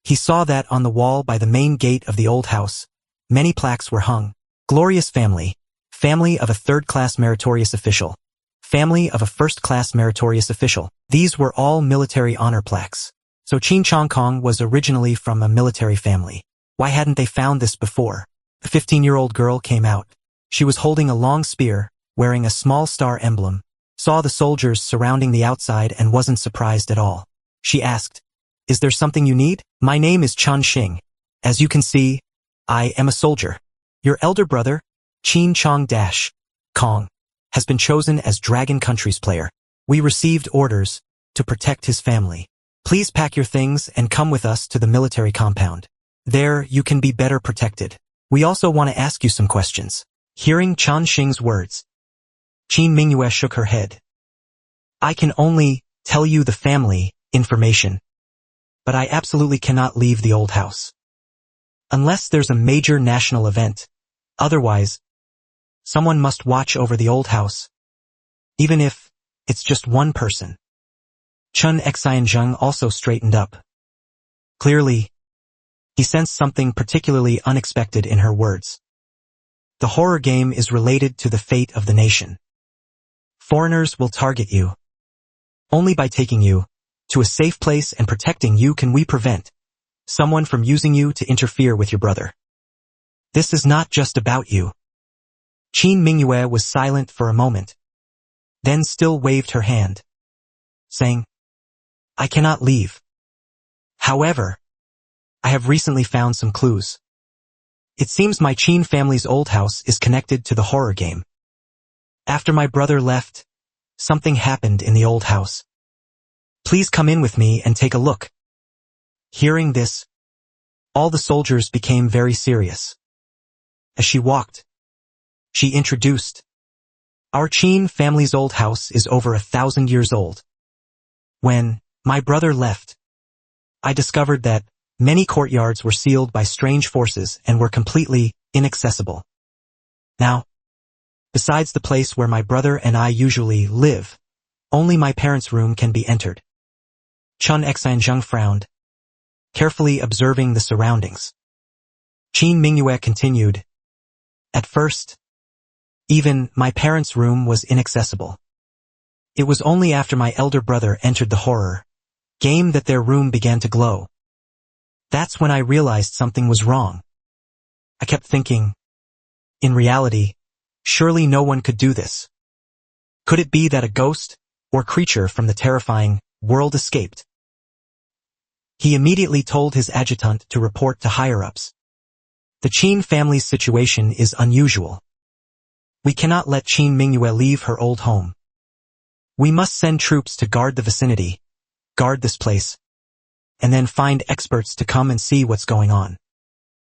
He saw that on the wall by the main gate of the old house, many plaques were hung. Glorious family, family of a third-class meritorious official, family of a first-class meritorious official. These were all military honor plaques. So Xianxia was originally from a military family. Why hadn't they found this before? A 15-year-old girl came out. She was holding a long spear, wearing a small star emblem, saw the soldiers surrounding the outside and wasn't surprised at all. She asked, "Is there something you need? My name is Chunxing. As you can see, I am a soldier. Your elder brother, Xianxia, has been chosen as Dragon Country's player. We received orders to protect his family. Please pack your things and come with us to the military compound. There you can be better protected. We also want to ask you some questions." Hearing Chunxing's words, Qin Mingyue shook her head. "I can only tell you the family information, but I absolutely cannot leave the old house. Unless there's a major national event. Otherwise, someone must watch over the old house, even if it's just one person." Xianxia also straightened up. Clearly, he sensed something particularly unexpected in her words. The horror game is related to the fate of the nation. Foreigners will target you. Only by taking you to a safe place and protecting you can we prevent someone from using you to interfere with your brother. This is not just about you. Qin Mingyue was silent for a moment, then still waved her hand, saying, "I cannot leave. However, I have recently found some clues. It seems my Qin family's old house is connected to the horror game. After my brother left, something happened in the old house. Please come in with me and take a look." Hearing this, all the soldiers became very serious. As she walked, she introduced, "Our Qin family's old house is over 1,000 years old. When my brother left, I discovered that many courtyards were sealed by strange forces and were completely inaccessible. Now, besides the place where my brother and I usually live, only my parents' room can be entered." Xianxia frowned, carefully observing the surroundings. Qin Mingyue continued, "At first, even my parents' room was inaccessible. It was only after my elder brother entered the horror game that their room began to glow. That's when I realized something was wrong. I kept thinking, in reality, surely no one could do this. Could it be that a ghost or creature from the terrifying world escaped?" He immediately told his adjutant to report to higher-ups. "The Qin family's situation is unusual. We cannot let Qin Mingyue leave her old home. We must send troops to guard the vicinity, guard this place, and then find experts to come and see what's going on."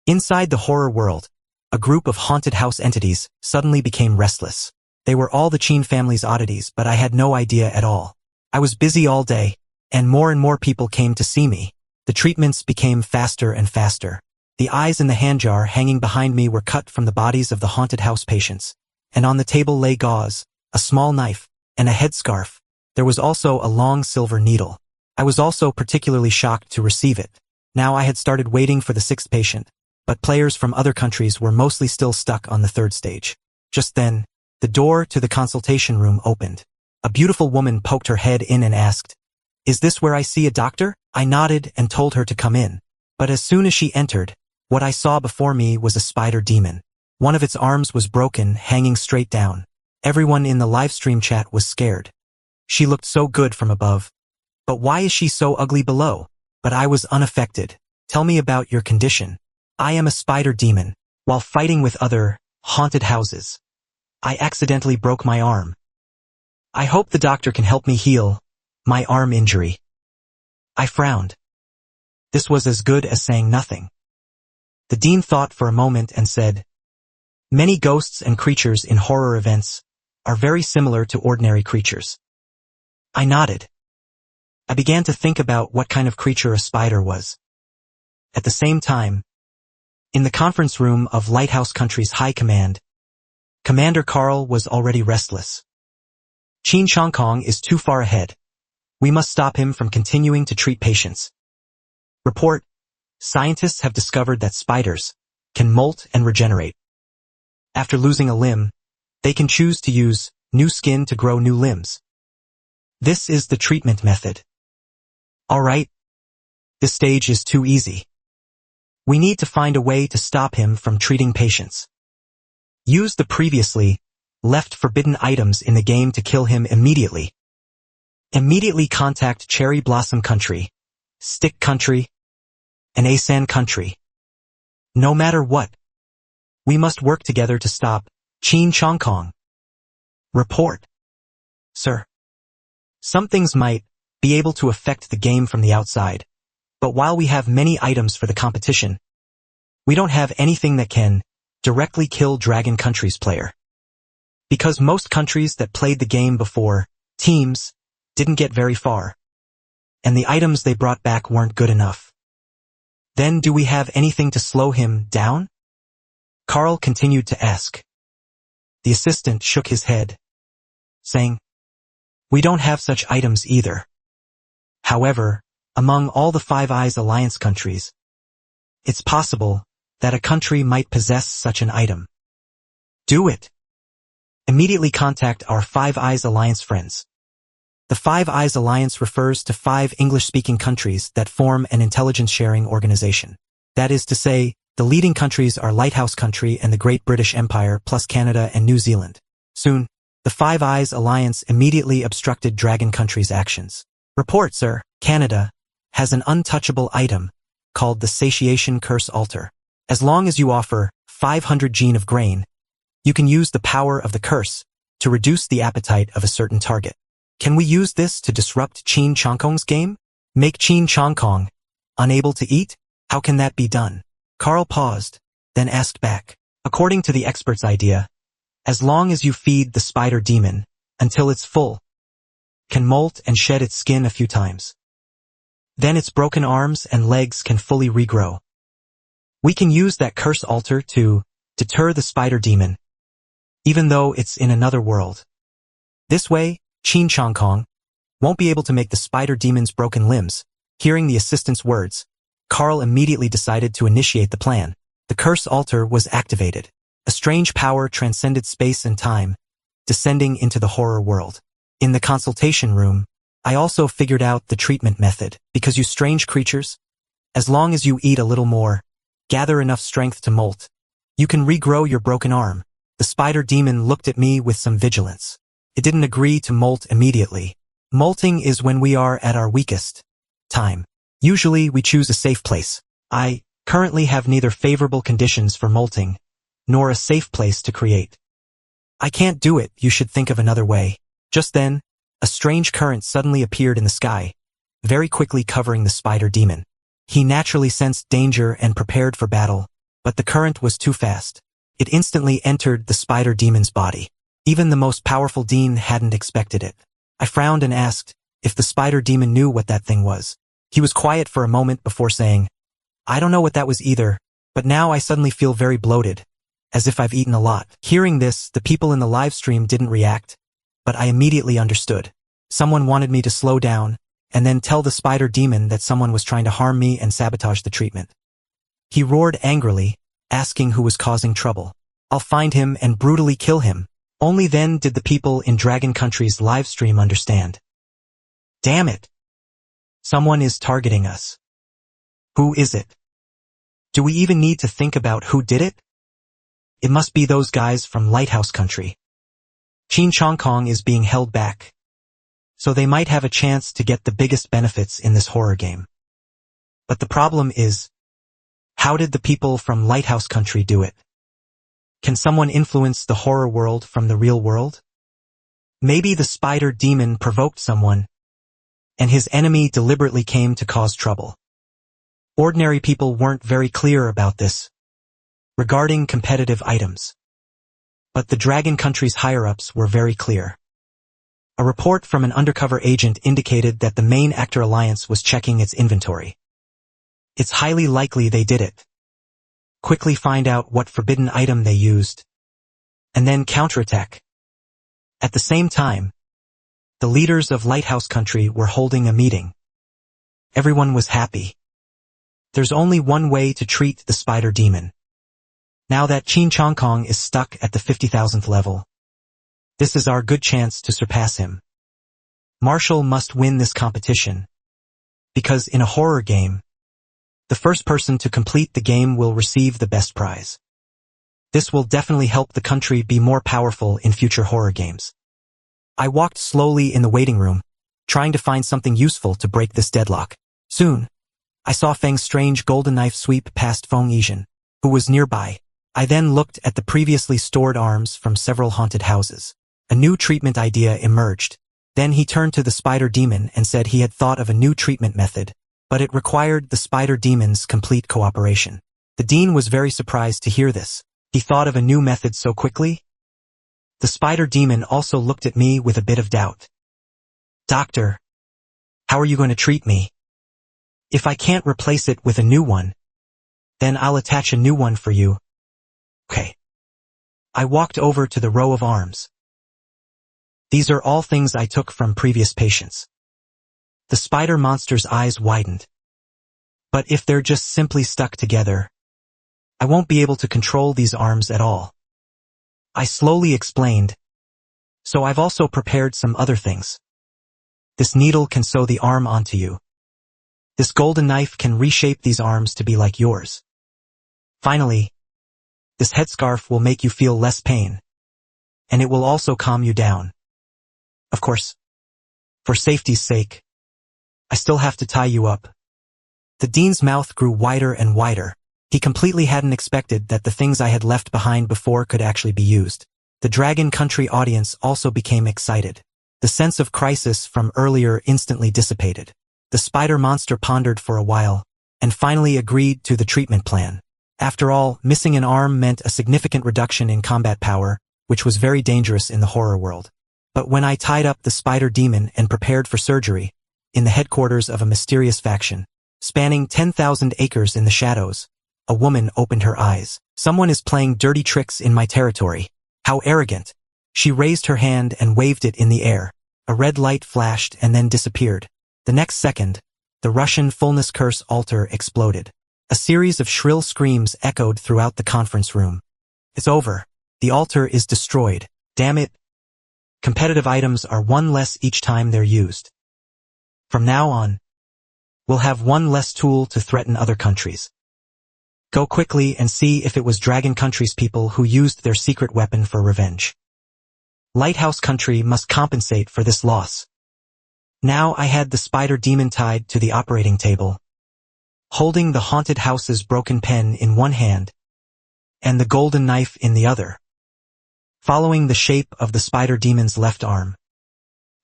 Inside the horror world, a group of haunted house entities suddenly became restless. They were all the Qin family's oddities, but I had no idea at all. I was busy all day, and more people came to see me. The treatments became faster and faster. The eyes in the hand jar hanging behind me were cut from the bodies of the haunted house patients, and on the table lay gauze, a small knife, and a headscarf. There was also a long silver needle. I was also particularly shocked to receive it. Now I had started waiting for the sixth patient, but players from other countries were mostly still stuck on the third stage. Just then, the door to the consultation room opened. A beautiful woman poked her head in and asked, "Is this where I see a doctor?" I nodded and told her to come in. But as soon as she entered, what I saw before me was a spider demon. One of its arms was broken, hanging straight down. Everyone in the livestream chat was scared. She looked so good from above. But why is she so ugly below? But I was unaffected. "Tell me about your condition." "I am a spider demon. While fighting with other haunted houses, I accidentally broke my arm. I hope the doctor can help me heal my arm injury. I frowned. This was as good as saying nothing. The dean thought for a moment and said, "Many ghosts and creatures in horror events are very similar to ordinary creatures." I nodded. I began to think about what kind of creature a spider was. At the same time, in the conference room of Lighthouse Country's High Command, Commander Carl was already restless. Xianxia is too far ahead. We must stop him from continuing to treat patients. Report: scientists have discovered that spiders can molt and regenerate. After losing a limb, they can choose to use new skin to grow new limbs. This is the treatment method. All right. This stage is too easy. We need to find a way to stop him from treating patients. Use the previously left forbidden items in the game to kill him immediately. Immediately contact Cherry Blossom Country, Stick Country, and Asan Country. No matter what, we must work together to stop Xianxia. Report. Sir. Some things might be able to affect the game from the outside, but while we have many items for the competition, we don't have anything that can directly kill Dragon Country's player. Because most countries that played the game before, teams, didn't get very far, and the items they brought back weren't good enough. Then do we have anything to slow him down? Carl continued to ask. The assistant shook his head, saying, "We don't have such items either. However, among all the Five Eyes Alliance countries, it's possible that a country might possess such an item. Do it. Immediately contact our Five Eyes Alliance friends." The Five Eyes Alliance refers to 5 English-speaking countries that form an intelligence-sharing organization. That is to say, the leading countries are Lighthouse Country and the Great British Empire plus Canada and New Zealand. Soon, the Five Eyes Alliance immediately obstructed Dragon Country's actions. Report, sir. Canada has an untouchable item called the Satiation Curse Altar. As long as you offer 500 gene of grain, you can use the power of the curse to reduce the appetite of a certain target. Can we use this to disrupt Xianxia's game? Make Xianxia unable to eat? How can that be done? Carl paused, then asked back. According to the expert's idea, as long as you feed the spider demon until it's full, can molt and shed its skin a few times. Then its broken arms and legs can fully regrow. We can use that curse altar to deter the spider demon, even though it's in another world. This way, Xianxia won't be able to make the spider demon's broken limbs. Hearing the assistant's words, Carl immediately decided to initiate the plan. The curse altar was activated. A strange power transcended space and time, descending into the horror world. In the consultation room, I also figured out the treatment method. Because you strange creatures, as long as you eat a little more, gather enough strength to molt, you can regrow your broken arm. The spider demon looked at me with some vigilance. It didn't agree to molt immediately. Molting is when we are at our weakest time. Usually we choose a safe place. I currently have neither favorable conditions for molting, nor a safe place to create. I can't do it, you should think of another way. Just then, a strange current suddenly appeared in the sky, very quickly covering the spider demon. He naturally sensed danger and prepared for battle, but the current was too fast. It instantly entered the spider demon's body. Even the most powerful dean hadn't expected it. I frowned and asked if the spider demon knew what that thing was. He was quiet for a moment before saying, "I don't know what that was either, but now I suddenly feel very bloated, as if I've eaten a lot." Hearing this, the people in the live stream didn't react, but I immediately understood. Someone wanted me to slow down, and then tell the spider demon that someone was trying to harm me and sabotage the treatment. He roared angrily, asking who was causing trouble. I'll find him and brutally kill him. Only then did the people in Dragon Country's live stream understand. Damn it! Someone is targeting us. Who is it? Do we even need to think about who did it? It must be those guys from Lighthouse Country. Xianxia is being held back, so they might have a chance to get the biggest benefits in this horror game. But the problem is, how did the people from Lighthouse Country do it? Can someone influence the horror world from the real world? Maybe the spider demon provoked someone, and his enemy deliberately came to cause trouble. Ordinary people weren't very clear about this regarding competitive items. But the Dragon Country's higher-ups were very clear. A report from an undercover agent indicated that the main actor alliance was checking its inventory. It's highly likely they did it. Quickly find out what forbidden item they used, and then counterattack. At the same time, the leaders of Lighthouse Country were holding a meeting. Everyone was happy. There's only one way to treat the spider demon. Now that Qin Chongkong is stuck at the 50,000th level, this is our good chance to surpass him. Marshall must win this competition, because in a horror game, the first person to complete the game will receive the best prize. This will definitely help the country be more powerful in future horror games. I walked slowly in the waiting room, trying to find something useful to break this deadlock. Soon, I saw Feng's strange golden knife sweep past Feng Yizhen, who was nearby. I then looked at the previously stored arms from several haunted houses. A new treatment idea emerged. Then he turned to the spider demon and said he had thought of a new treatment method, but it required the spider demon's complete cooperation. The dean was very surprised to hear this. He thought of a new method so quickly? The spider demon also looked at me with a bit of doubt. Doctor, how are you going to treat me? If I can't replace it with a new one, then I'll attach a new one for you. Okay. I walked over to the row of arms. These are all things I took from previous patients. The spider monster's eyes widened. But if they're just simply stuck together, I won't be able to control these arms at all. I slowly explained. So I've also prepared some other things. This needle can sew the arm onto you. This golden knife can reshape these arms to be like yours. Finally, this headscarf will make you feel less pain. And it will also calm you down. Of course, for safety's sake, I still have to tie you up. The dean's mouth grew wider and wider. He completely hadn't expected that the things I had left behind before could actually be used. The Dragon Country audience also became excited. The sense of crisis from earlier instantly dissipated. The spider monster pondered for a while, and finally agreed to the treatment plan. After all, missing an arm meant a significant reduction in combat power, which was very dangerous in the horror world. But when I tied up the spider demon and prepared for surgery, in the headquarters of a mysterious faction, spanning 10,000 acres in the shadows, a woman opened her eyes. Someone is playing dirty tricks in my territory. How arrogant. She raised her hand and waved it in the air. A red light flashed and then disappeared. The next second, the Russian fullness curse altar exploded. A series of shrill screams echoed throughout the conference room. It's over. The altar is destroyed. Damn it. Competitive items are one less each time they're used. From now on, we'll have one less tool to threaten other countries. Go quickly and see if it was Dragon Country's people who used their secret weapon for revenge. Lighthouse Country must compensate for this loss. Now I had the spider demon tied to the operating table, holding the haunted house's broken pen in one hand, and the golden knife in the other. Following the shape of the spider demon's left arm,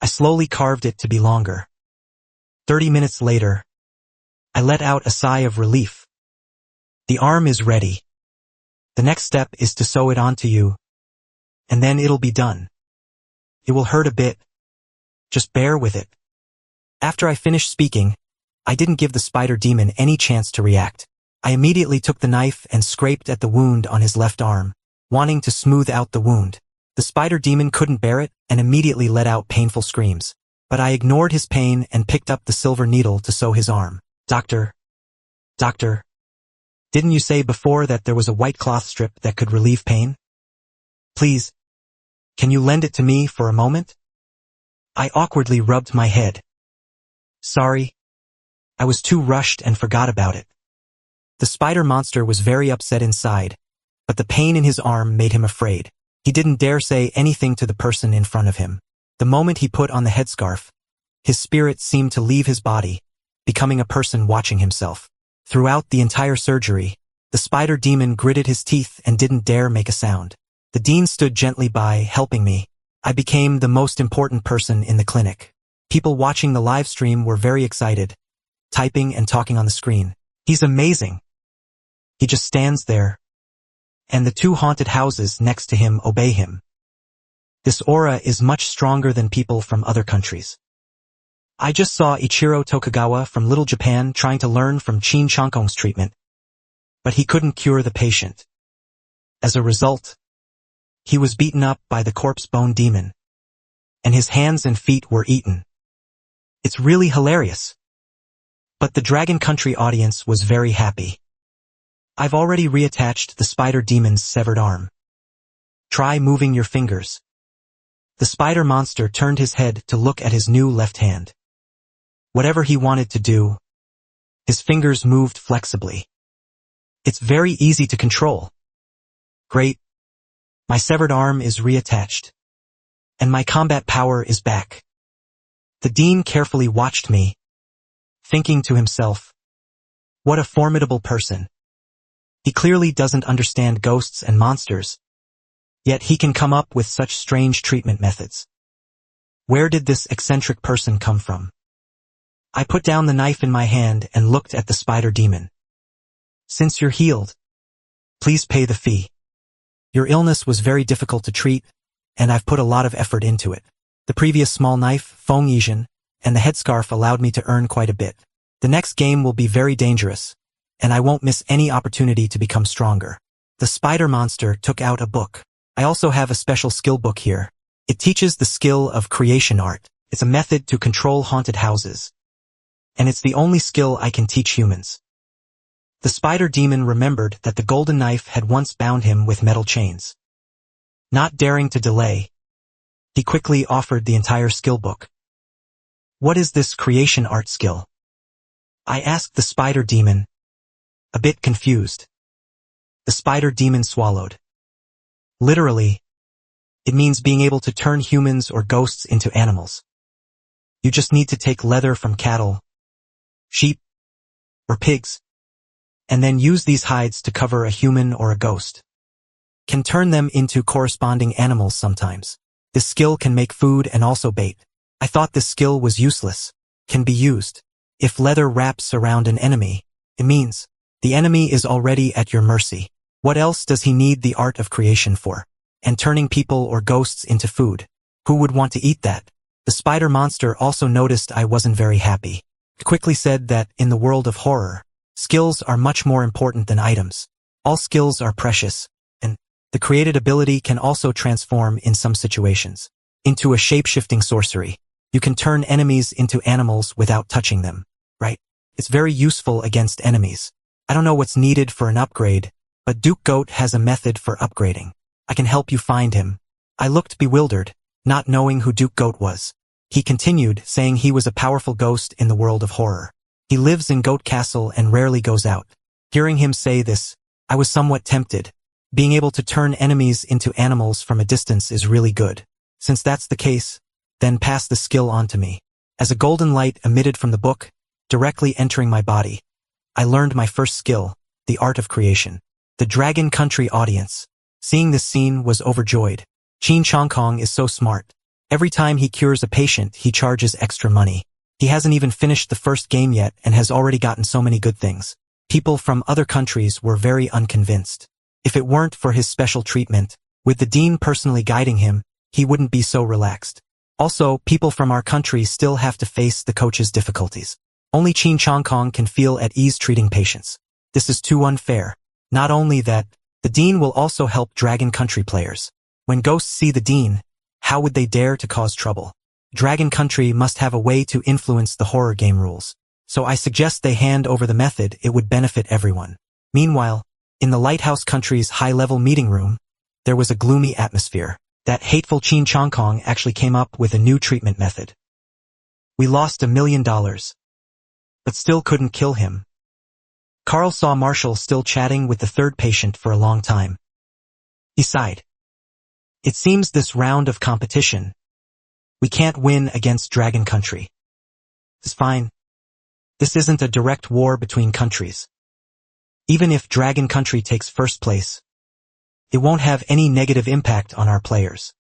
I slowly carved it to be longer. 30 minutes later, I let out a sigh of relief. The arm is ready. The next step is to sew it onto you, and then it'll be done. It will hurt a bit. Just bear with it. After I finished speaking, I didn't give the spider demon any chance to react. I immediately took the knife and scraped at the wound on his left arm, wanting to smooth out the wound. The spider demon couldn't bear it and immediately let out painful screams. But I ignored his pain and picked up the silver needle to sew his arm. Doctor, didn't you say before that there was a white cloth strip that could relieve pain? Please, can you lend it to me for a moment? I awkwardly rubbed my head. Sorry, I was too rushed and forgot about it. The spider monster was very upset inside, but the pain in his arm made him afraid. He didn't dare say anything to the person in front of him. The moment he put on the headscarf, his spirit seemed to leave his body, becoming a person watching himself. Throughout the entire surgery, The spider demon gritted his teeth and didn't dare make a sound. The dean stood gently by, helping me. I became the most important person in the clinic. People watching the live stream were very excited, typing and talking on the screen. He's amazing. He just stands there, and the two haunted houses next to him obey him. This aura is much stronger than people from other countries. I just saw Ichiro Tokugawa from Little Japan trying to learn from Xianxia's treatment, but he couldn't cure the patient. As a result, he was beaten up by the corpse bone demon, and his hands and feet were eaten. It's really hilarious. But the Dragon Country audience was very happy. I've already reattached the spider demon's severed arm. Try moving your fingers. The spider monster turned his head to look at his new left hand. Whatever he wanted to do, his fingers moved flexibly. It's very easy to control. Great. My severed arm is reattached. And my combat power is back. The dean carefully watched me, thinking to himself, what a formidable person. He clearly doesn't understand ghosts and monsters, yet he can come up with such strange treatment methods. Where did this eccentric person come from? I put down the knife in my hand and looked at the spider demon. Since you're healed, please pay the fee. Your illness was very difficult to treat, and I've put a lot of effort into it. The previous small knife, Feng Yizhen, and the headscarf allowed me to earn quite a bit. The next game will be very dangerous, and I won't miss any opportunity to become stronger. The spider monster took out a book. I also have a special skill book here. It teaches the skill of creation art. It's a method to control haunted houses. And it's the only skill I can teach humans. The spider demon remembered that the golden knife had once bound him with metal chains. Not daring to delay, he quickly offered the entire skill book. What is this creation art skill? I asked the spider demon, a bit confused. The spider demon swallowed. Literally, it means being able to turn humans or ghosts into animals. You just need to take leather from cattle, sheep, or pigs, and then use these hides to cover a human or a ghost. Can turn them into corresponding animals sometimes. This skill can make food and also bait. I thought this skill was useless. Can be used. If leather wraps around an enemy, it means the enemy is already at your mercy. What else does he need the art of creation for? And turning people or ghosts into food. Who would want to eat that? The spider monster also noticed I wasn't very happy. It quickly said that in the world of horror, skills are much more important than items. All skills are precious, and the created ability can also transform in some situations into a shape-shifting sorcery. You can turn enemies into animals without touching them, right? It's very useful against enemies. I don't know what's needed for an upgrade, but Duke Goat has a method for upgrading. I can help you find him. I looked bewildered, not knowing who Duke Goat was. He continued, saying he was a powerful ghost in the world of horror. He lives in Goat Castle and rarely goes out. Hearing him say this, I was somewhat tempted. Being able to turn enemies into animals from a distance is really good. Since that's the case, then pass the skill on to me. As a golden light emitted from the book, directly entering my body, I learned my first skill, the art of creation. The Dragon Country audience, seeing this scene, was overjoyed. Xianxia is so smart. Every time he cures a patient, he charges extra money. He hasn't even finished the first game yet and has already gotten so many good things. People from other countries were very unconvinced. If it weren't for his special treatment, with the dean personally guiding him, he wouldn't be so relaxed. Also, people from our country still have to face the coach's difficulties. Only Xianxia can feel at ease treating patients. This is too unfair. Not only that, the dean will also help Dragon Country players. When ghosts see the dean, how would they dare to cause trouble? Dragon Country must have a way to influence the horror game rules. So I suggest they hand over the method. It would benefit everyone. Meanwhile, in the Lighthouse Country's high-level meeting room, there was a gloomy atmosphere. That hateful Xianxia actually came up with a new treatment method. We lost $1 million, but still couldn't kill him. Carl saw Marshall still chatting with the third patient for a long time. He sighed. It seems this round of competition, we can't win against Dragon Country. It's fine. This isn't a direct war between countries. Even if Dragon Country takes first place, it won't have any negative impact on our players.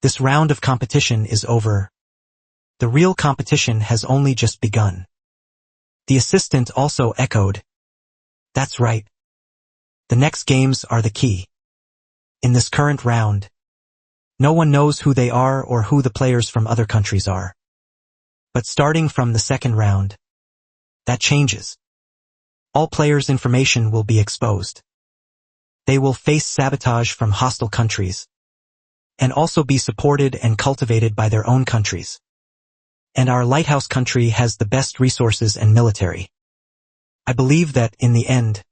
This round of competition is over. The real competition has only just begun. The assistant also echoed. That's right. The next games are the key. In this current round, no one knows who they are or who the players from other countries are. But starting from the second round, that changes. All players' information will be exposed. They will face sabotage from hostile countries, and also be supported and cultivated by their own countries. And our lighthouse country has the best resources and military. I believe that, in the end,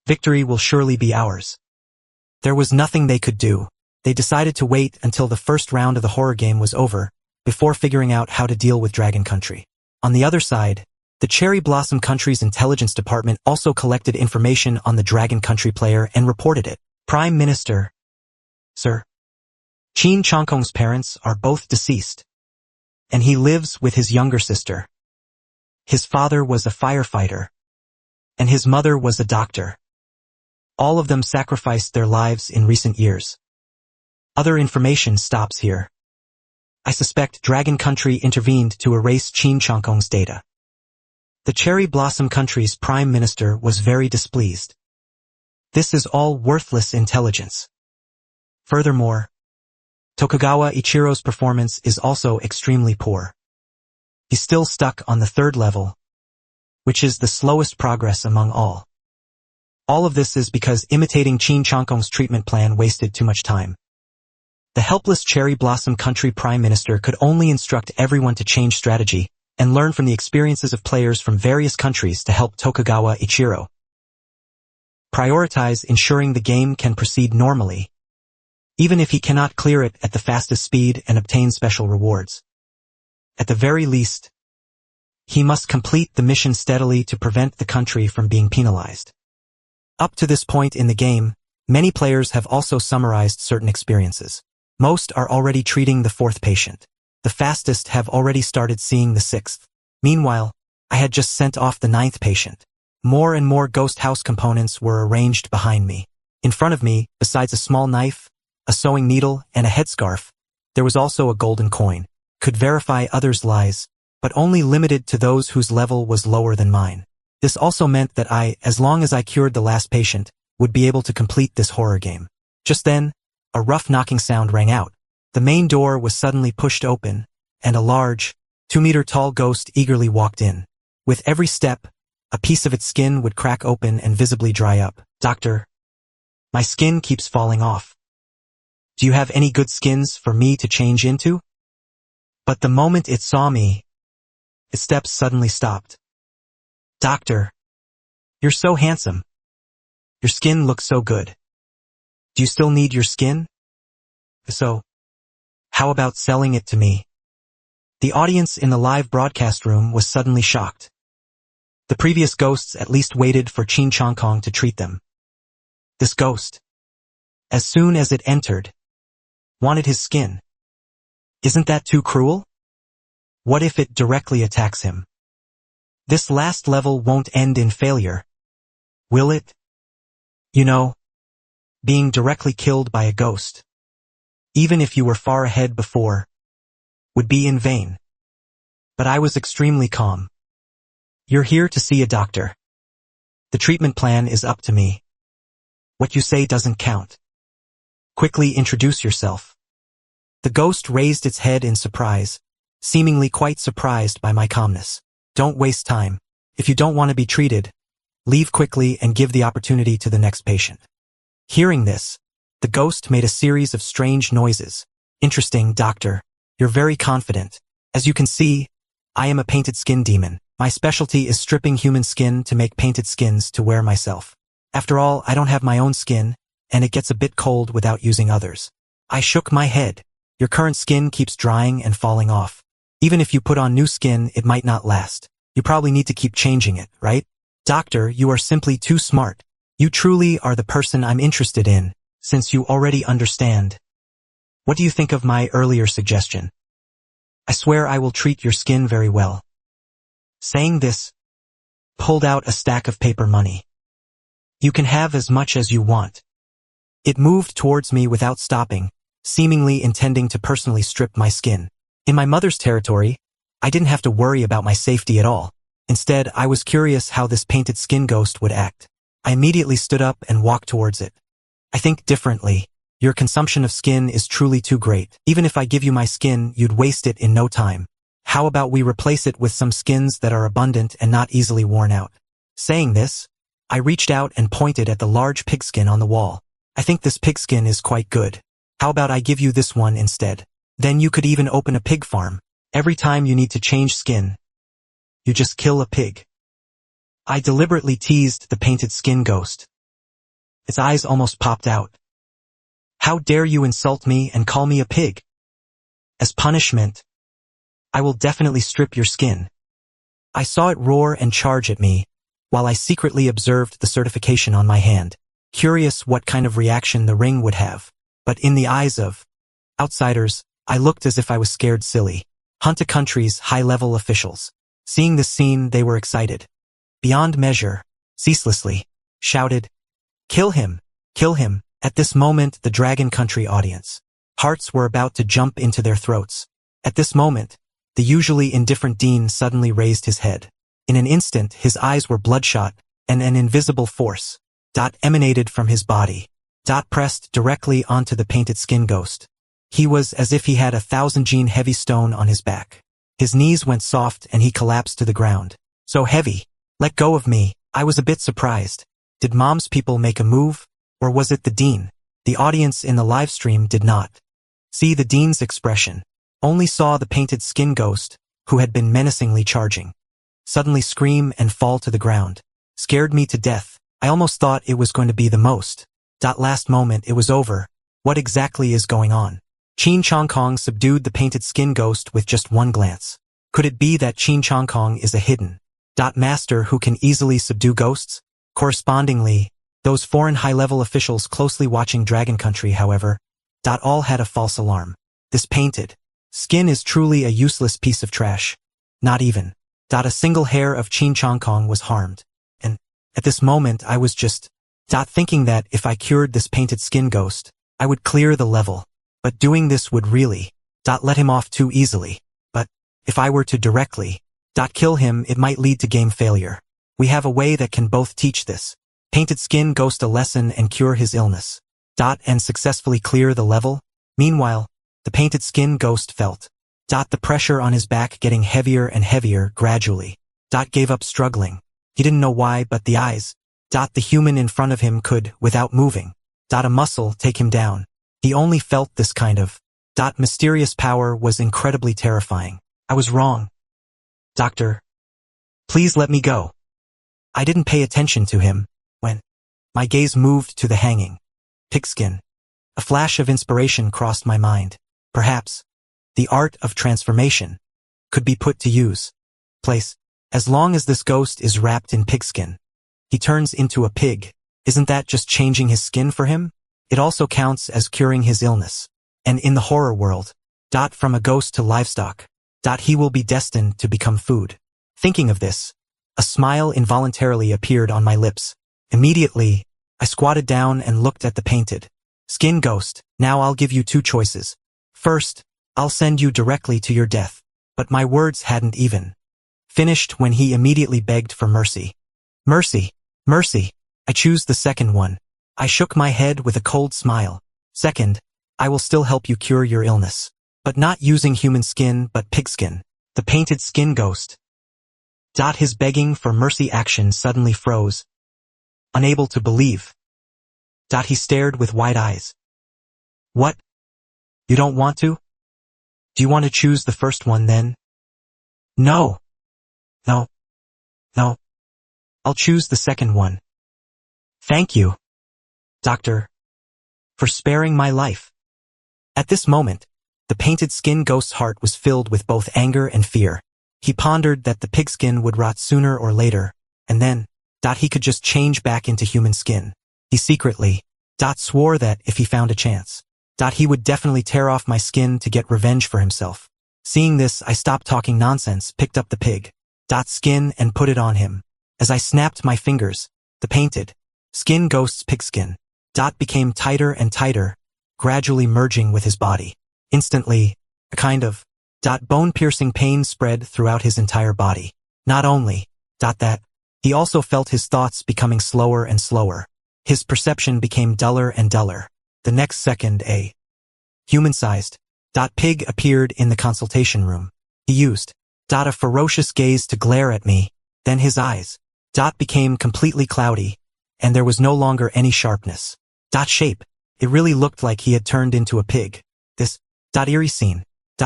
victory will surely be ours. There was nothing they could do. They decided to wait until the first round of the horror game was over, before figuring out how to deal with Dragon Country. On the other side, the Cherry Blossom Country's intelligence department also collected information on the Dragon Country player and reported it. Prime Minister, Sir, Qin Chongkong's parents are both deceased, and he lives with his younger sister. His father was a firefighter, and his mother was a doctor. All of them sacrificed their lives in recent years. Other information stops here. I suspect Dragon Country intervened to erase Qin Chongkong's data. The Cherry Blossom Country's Prime Minister was very displeased. This is all worthless intelligence. Furthermore, Tokugawa Ichiro's performance is also extremely poor. He's still stuck on the third level, which is the slowest progress among all. All of this is because imitating Qin Chongkong's treatment plan wasted too much time. The helpless Cherry Blossom Country Prime Minister could only instruct everyone to change strategy and learn from the experiences of players from various countries to help Tokugawa Ichiro. Prioritize ensuring the game can proceed normally, even if he cannot clear it at the fastest speed and obtain special rewards. At the very least, he must complete the mission steadily to prevent the country from being penalized. Up to this point in the game, many players have also summarized certain experiences. Most are already treating the fourth patient. The fastest have already started seeing the sixth. Meanwhile, I had just sent off the ninth patient. More and more ghost house components were arranged behind me. In front of me, besides a small knife, a sewing needle, and a headscarf, there was also a golden coin. Could verify others' lies, but only limited to those whose level was lower than mine. This also meant that I, as long as I cured the last patient, would be able to complete this horror game. Just then, a rough knocking sound rang out. The main door was suddenly pushed open, and a large, 2-meter-tall ghost eagerly walked in. With every step, a piece of its skin would crack open and visibly dry up. Doctor, my skin keeps falling off. Do you have any good skins for me to change into? But the moment it saw me, its steps suddenly stopped. Doctor, you're so handsome. Your skin looks so good. Do you still need your skin? So, how about selling it to me? The audience in the live broadcast room was suddenly shocked. The previous ghosts at least waited for Qin Chongkong to treat them. This ghost, as soon as it entered, wanted his skin. Isn't that too cruel? What if it directly attacks him? This last level won't end in failure, will it? You know, being directly killed by a ghost, even if you were far ahead before, would be in vain. But I was extremely calm. You're here to see a doctor. The treatment plan is up to me. What you say doesn't count. Quickly introduce yourself. The ghost raised its head in surprise, seemingly quite surprised by my calmness. Don't waste time. If you don't want to be treated, leave quickly and give the opportunity to the next patient. Hearing this, the ghost made a series of strange noises. Interesting, doctor. You're very confident. As you can see, I am a painted skin demon. My specialty is stripping human skin to make painted skins to wear myself. After all, I don't have my own skin, and it gets a bit cold without using others. I shook my head. Your current skin keeps drying and falling off. Even if you put on new skin, it might not last. You probably need to keep changing it, right? Doctor, you are simply too smart. You truly are the person I'm interested in, since you already understand. What do you think of my earlier suggestion? I swear I will treat your skin very well. Saying this, pulled out a stack of paper money. You can have as much as you want. It moved towards me without stopping, seemingly intending to personally strip my skin. In my mother's territory, I didn't have to worry about my safety at all. Instead, I was curious how this painted skin ghost would act. I immediately stood up and walked towards it. I think differently. Your consumption of skin is truly too great. Even if I give you my skin, you'd waste it in no time. How about we replace it with some skins that are abundant and not easily worn out? Saying this, I reached out and pointed at the large pigskin on the wall. I think this pigskin is quite good. How about I give you this one instead? Then you could even open a pig farm. Every time you need to change skin, you just kill a pig. I deliberately teased the painted skin ghost. Its eyes almost popped out. How dare you insult me and call me a pig? As punishment, I will definitely strip your skin. I saw it roar and charge at me, while I secretly observed the certification on my hand, curious what kind of reaction the ring would have. But in the eyes of outsiders, I looked as if I was scared silly. Hunta country's high-level officials. Seeing this scene, they were excited. Beyond measure, ceaselessly, shouted, "Kill him! Kill him!" At this moment, the Dragon Country audience. Hearts were about to jump into their throats. At this moment, the usually indifferent Dean suddenly raised his head. In an instant, his eyes were bloodshot, and an invisible force emanated from his body. Pressed directly onto the painted skin ghost. He was as if he had 1,000-gene heavy stone on his back. His knees went soft and he collapsed to the ground. So heavy. Let go of me. I was a bit surprised. Did Mom's people make a move? Or was it the Dean? The audience in the live stream did not see the Dean's expression. Only saw the painted skin ghost, who had been menacingly charging, suddenly scream and fall to the ground. Scared me to death. I almost thought it was going to be the most. Last moment it was over. What exactly is going on? Qin Chongkong subdued the painted skin ghost with just one glance. Could it be that Qin Chongkong is a hidden master who can easily subdue ghosts? Correspondingly, those foreign high-level officials closely watching Dragon Country, however, all had a false alarm. This painted skin is truly a useless piece of trash. Not even a single hair of Qin Chongkong was harmed. And at this moment I was just thinking that if I cured this painted skin ghost, I would clear the level. But doing this would really let him off too easily. But if I were to directly kill him, it might lead to game failure. We have a way that can both teach this painted skin ghost a lesson and cure his illness. And successfully clear the level. Meanwhile, the painted skin ghost felt the pressure on his back getting heavier and heavier gradually. Gave up struggling. He didn't know why, but the eyes the human in front of him could, without moving a muscle, take him down. He only felt this kind of mysterious power was incredibly terrifying. I was wrong. Doctor, please let me go. I didn't pay attention to him when my gaze moved to the hanging pigskin. A flash of inspiration crossed my mind. Perhaps the art of transformation could be put to use. As long as this ghost is wrapped in pigskin, he turns into a pig. Isn't that just changing his skin for him? It also counts as curing his illness. And in the horror world, from a ghost to livestock, he will be destined to become food. Thinking of this, a smile involuntarily appeared on my lips. Immediately, I squatted down and looked at the painted skin ghost. Now I'll give you two choices. First, I'll send you directly to your death. But my words hadn't even finished when he immediately begged for mercy. Mercy, mercy. I choose the second one. I shook my head with a cold smile. Second, I will still help you cure your illness. But not using human skin but pigskin. The painted skin ghost. His begging for mercy action suddenly froze. Unable to believe. He stared with wide eyes. What? You don't want to? Do you want to choose the first one then? No. No. No. I'll choose the second one. Thank you, Doctor, for sparing my life. At this moment, the painted skin ghost's heart was filled with both anger and fear. He pondered that the pigskin would rot sooner or later, and then, he could just change back into human skin. He secretly, swore that if he found a chance, he would definitely tear off my skin to get revenge for himself. Seeing this, I stopped talking nonsense, picked up the pig skin and put it on him. As I snapped my fingers, the painted Skin Ghost's pigskin. Became tighter and tighter, gradually merging with his body. Instantly, a kind of bone-piercing pain spread throughout his entire body. Not only that, he also felt his thoughts becoming slower and slower. His perception became duller and duller. The next second, a human-sized pig appeared in the consultation room. He used a ferocious gaze to glare at me, then his eyes became completely cloudy, and there was no longer any sharpness. Shape. It really looked like he had turned into a pig. This eerie scene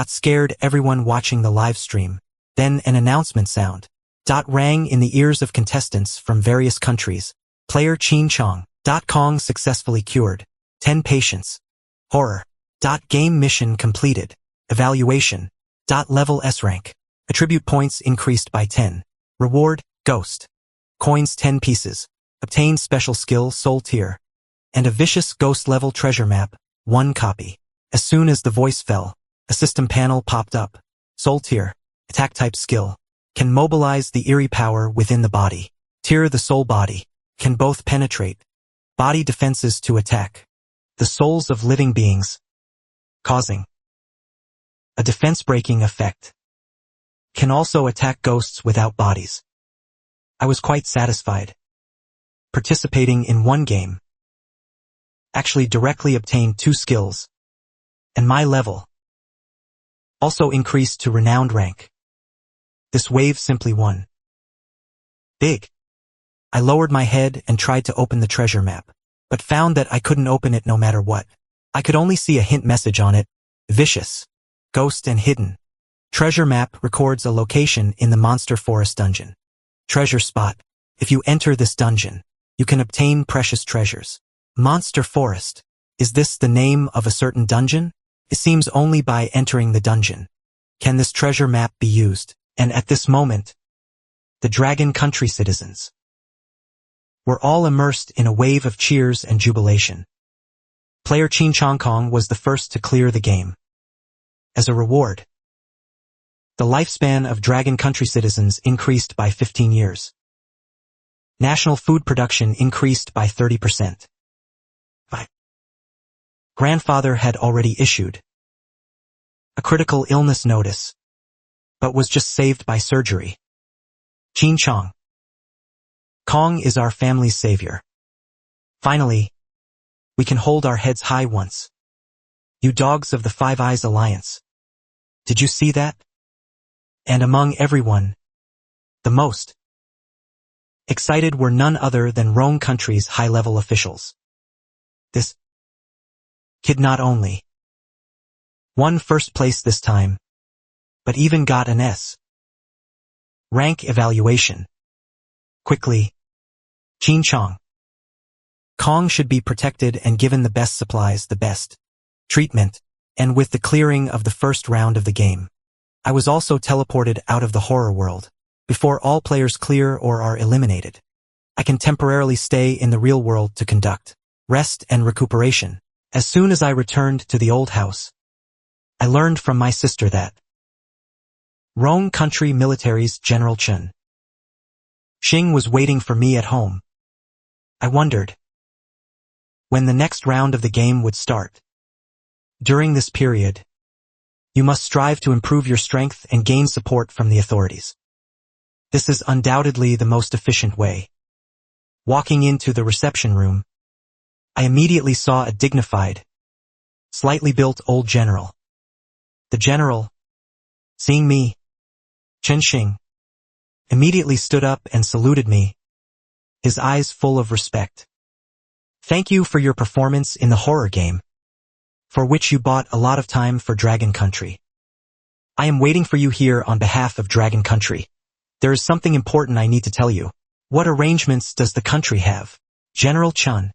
scared everyone watching the live stream. Then an announcement sound rang in the ears of contestants from various countries. Player Xianxia. Kong successfully cured 10 patients. Horror. Game mission completed. Evaluation. Level S rank. Attribute points increased by 10. Reward, Ghost. Coins 10 pieces. Obtain special skill Soul Tier. And a vicious Ghost level treasure map, 1 copy. As soon as the voice fell, a system panel popped up. Soul Tier. Attack type skill. Can mobilize the eerie power within the body. Tier the soul body. Can both penetrate body defenses to attack the souls of living beings, causing a defense-breaking effect. Can also attack ghosts without bodies. I was quite satisfied. Participating in one game actually directly obtained 2 skills, and my level also increased to renowned rank. This wave simply won. Big. I lowered my head and tried to open the treasure map, but found that I couldn't open it no matter what. I could only see a hint message on it. Vicious. Ghost and hidden. Treasure map records a location in the Monster Forest dungeon. Treasure spot. If you enter this dungeon, you can obtain precious treasures. Monster Forest. Is this the name of a certain dungeon? It seems only by entering the dungeon can this treasure map be used. And at this moment, the Dragon Country citizens were all immersed in a wave of cheers and jubilation. Player Xianxia was the first to clear the game. As a reward, the lifespan of Dragon Country citizens increased by 15 years. National food production increased by 30%. My grandfather had already issued a critical illness notice, but was just saved by surgery. Xianxia. Kong is our family's savior. Finally, we can hold our heads high once. You dogs of the Five Eyes Alliance. Did you see that? And among everyone, the most excited were none other than Rome Country's high-level officials. This kid not only won first place this time, but even got an S rank evaluation. Quickly, Xianxia. Kong should be protected and given the best supplies, the best treatment, and with the clearing of the first round of the game, I was also teleported out of the horror world. Before all players clear or are eliminated, I can temporarily stay in the real world to conduct rest and recuperation. As soon as I returned to the old house, I learned from my sister that Rome Country Military's General Chen Xing was waiting for me at home. I wondered when the next round of the game would start. During this period, you must strive to improve your strength and gain support from the authorities. This is undoubtedly the most efficient way. Walking into the reception room, I immediately saw a dignified, slightly built old general. The general, seeing me, Chen Xing, immediately stood up and saluted me, his eyes full of respect. Thank you for your performance in the horror game, for which you bought a lot of time for Dragon Country. I am waiting for you here on behalf of Dragon Country. There is something important I need to tell you. What arrangements does the country have? General Chen.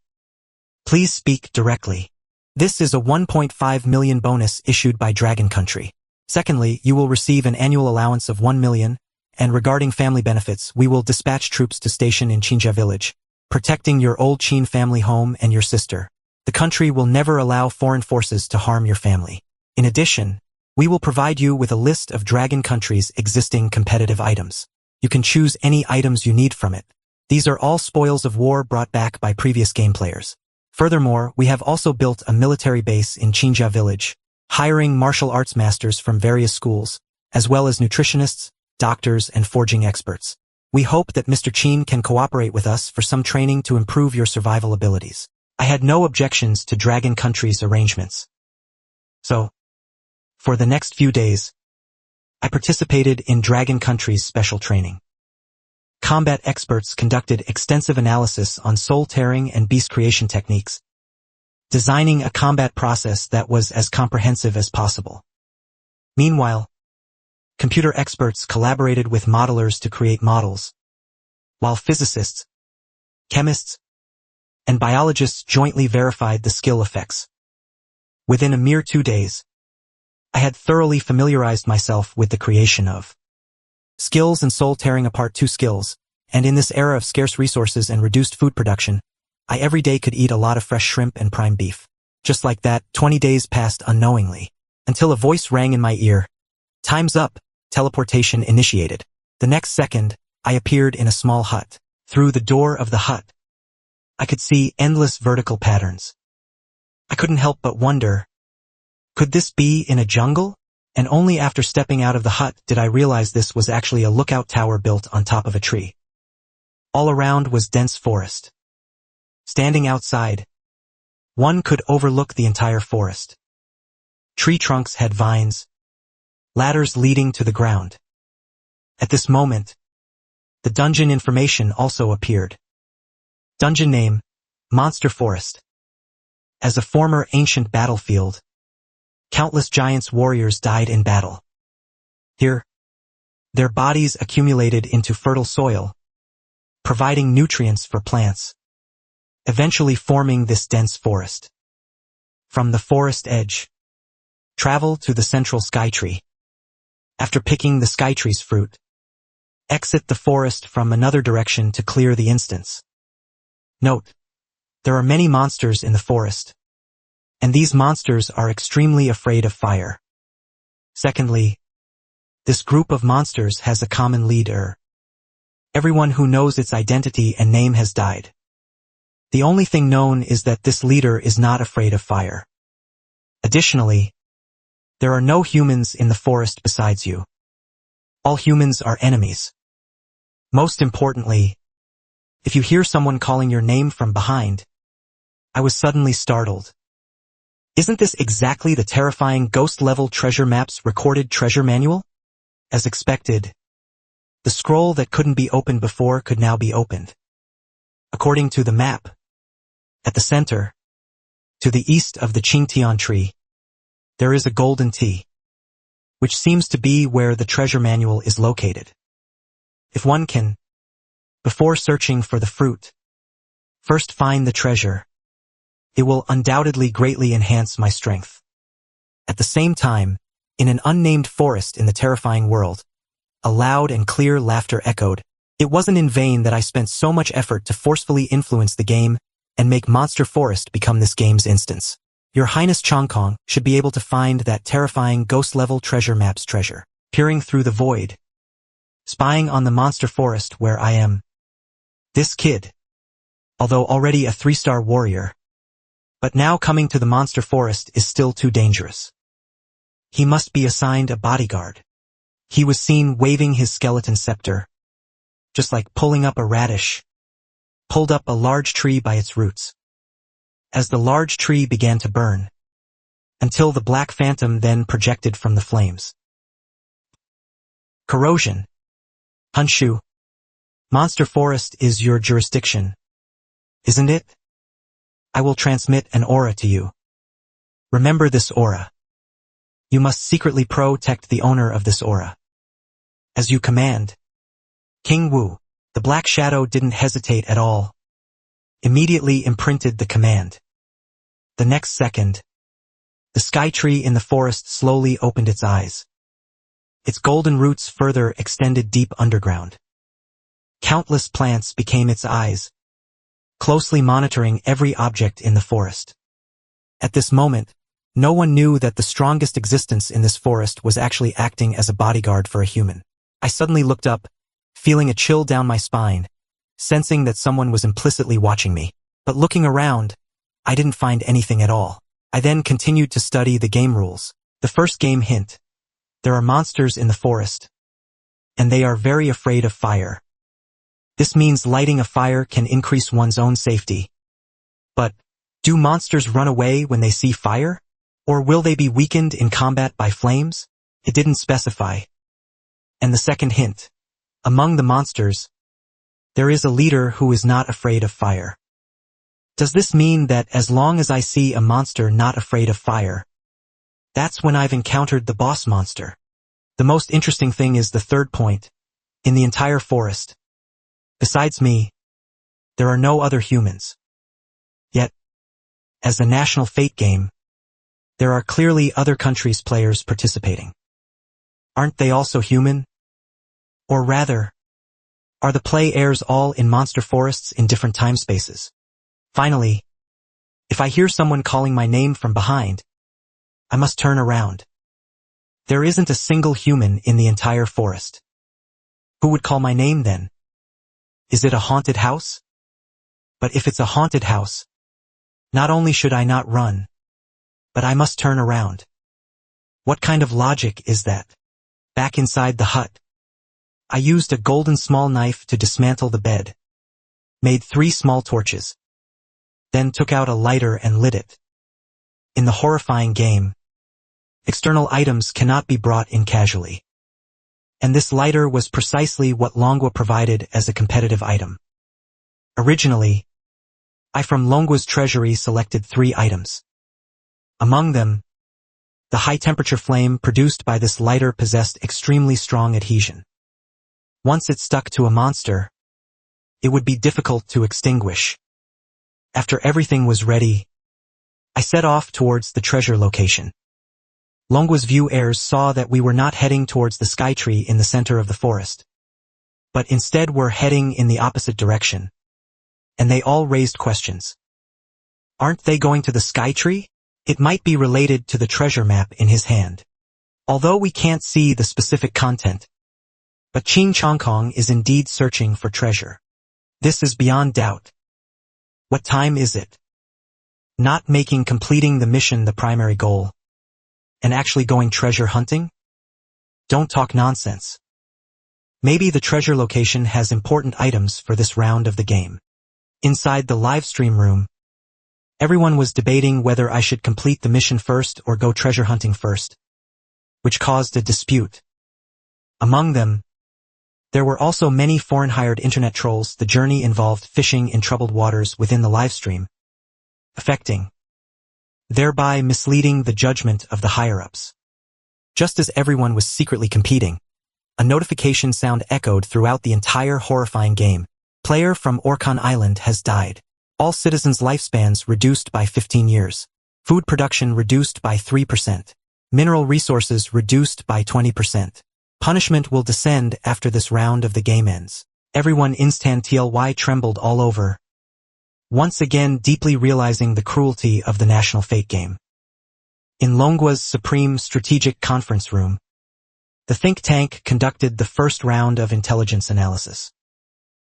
Please speak directly. This is a 1.5 million bonus issued by Dragon Country. Secondly, you will receive an annual allowance of 1 million, and regarding family benefits, we will dispatch troops to station in Xianxia village, protecting your old Qin family home and your sister. The country will never allow foreign forces to harm your family. In addition, we will provide you with a list of Dragon Country's existing competitive items. You can choose any items you need from it. These are all spoils of war brought back by previous game players. Furthermore, we have also built a military base in Xianxia village, hiring martial arts masters from various schools, as well as nutritionists, doctors, and forging experts. We hope that Mr. Qin can cooperate with us for some training to improve your survival abilities. I had no objections to Dragon Country's arrangements. So, for the next few days, I participated in Dragon Country's special training. Combat experts conducted extensive analysis on soul-tearing and beast creation techniques, designing a combat process that was as comprehensive as possible. Meanwhile, computer experts collaborated with modelers to create models, while physicists, chemists, and biologists jointly verified the skill effects. Within a mere 2 days, I had thoroughly familiarized myself with the creation of skills and soul tearing apart 2 skills, and in this era of scarce resources and reduced food production, I every day could eat a lot of fresh shrimp and prime beef. Just like that, 20 days passed unknowingly, until a voice rang in my ear. Time's up, teleportation initiated. The next second, I appeared in a small hut. Through the door of the hut, I could see endless vertical patterns. I couldn't help but wonder, could this be in a jungle? And only after stepping out of the hut did I realize this was actually a lookout tower built on top of a tree. All around was dense forest. Standing outside, one could overlook the entire forest. Tree trunks had vines, ladders leading to the ground. At this moment, the dungeon information also appeared. Dungeon name, Monster Forest. As a former ancient battlefield, countless giants warriors died in battle. Here, their bodies accumulated into fertile soil, providing nutrients for plants, eventually forming this dense forest. From the forest edge, travel to the central sky tree. After picking the sky tree's fruit, exit the forest from another direction to clear the instance. Note, there are many monsters in the forest, and these monsters are extremely afraid of fire. Secondly, this group of monsters has a common leader. Everyone who knows its identity and name has died. The only thing known is that this leader is not afraid of fire. Additionally, there are no humans in the forest besides you. All humans are enemies. Most importantly, if you hear someone calling your name from behind, I was suddenly startled. Isn't this exactly the terrifying ghost-level treasure map's recorded treasure manual? As expected, the scroll that couldn't be opened before could now be opened. According to the map, at the center, to the east of the Qingtian tree, there is a golden tea, which seems to be where the treasure manual is located. If one can, before searching for the fruit, first find the treasure, it will undoubtedly greatly enhance my strength. At the same time, in an unnamed forest in the terrifying world, a loud and clear laughter echoed. It wasn't in vain that I spent so much effort to forcefully influence the game and make Monster Forest become this game's instance. Your Highness Chongkong should be able to find that terrifying ghost-level treasure map's treasure. Peering through the void, spying on the Monster Forest where I am. This kid, although already a 3-star warrior, but now coming to the Monster Forest is still too dangerous. He must be assigned a bodyguard. He was seen waving his skeleton scepter, just like pulling up a radish, pulled up a large tree by its roots. As the large tree began to burn, until the black phantom then projected from the flames. Corrosion. Hunshu, Monster Forest is your jurisdiction, isn't it? I will transmit an aura to you. Remember this aura. You must secretly protect the owner of this aura. As you command. King Wu, the Black Shadow didn't hesitate at all. Immediately imprinted the command. The next second, the sky tree in the forest slowly opened its eyes. Its golden roots further extended deep underground. Countless plants became its eyes, closely monitoring every object in the forest. At this moment, no one knew that the strongest existence in this forest was actually acting as a bodyguard for a human. I suddenly looked up, feeling a chill down my spine, sensing that someone was implicitly watching me. But looking around, I didn't find anything at all. I then continued to study the game rules. The first game hint. There are monsters in the forest, and they are very afraid of fire. This means lighting a fire can increase one's own safety. But, do monsters run away when they see fire? Or will they be weakened in combat by flames? It didn't specify. And the second hint. Among the monsters, there is a leader who is not afraid of fire. Does this mean that as long as I see a monster not afraid of fire, that's when I've encountered the boss monster? The most interesting thing is the third point. In the entire forest, besides me, there are no other humans. Yet, as a national fate game, there are clearly other countries' players participating. Aren't they also human? Or rather, are the players all in monster forests in different time spaces? Finally, if I hear someone calling my name from behind, I must turn around. There isn't a single human in the entire forest. Who would call my name then? Is it a haunted house? But if it's a haunted house, not only should I not run, but I must turn around. What kind of logic is that? Back inside the hut, I used a golden small knife to dismantle the bed, made 3 small torches, then took out a lighter and lit it. In the horrifying game, external items cannot be brought in casually. And this lighter was precisely what Longua provided as a competitive item. Originally, I from Longua's treasury selected 3 items. Among them, the high-temperature flame produced by this lighter possessed extremely strong adhesion. Once it stuck to a monster, it would be difficult to extinguish. After everything was ready, I set off towards the treasure location. Longua's viewers saw that we were not heading towards the sky tree in the center of the forest, but instead were heading in the opposite direction, and they all raised questions. Aren't they going to the sky tree? It might be related to the treasure map in his hand. Although we can't see the specific content, but Qing Chongkong is indeed searching for treasure. This is beyond doubt. What time is it? Not making completing the mission the primary goal, and actually going treasure hunting? Don't talk nonsense. Maybe the treasure location has important items for this round of the game. Inside the live stream room, everyone was debating whether I should complete the mission first or go treasure hunting first, which caused a dispute. Among them, there were also many foreign-hired internet trolls. The journey involved fishing in troubled waters within the livestream, affecting, thereby misleading the judgment of the higher-ups. Just as everyone was secretly competing, a notification sound echoed throughout the entire horrifying game. Player from Orkan Island has died. All citizens' lifespans reduced by 15 years. Food production reduced by 3%. Mineral resources reduced by 20%. Punishment will descend after this round of the game ends. Everyone instantly trembled all over, once again deeply realizing the cruelty of the National Fate game. In Longua's Supreme Strategic Conference Room, the think tank conducted the first round of intelligence analysis.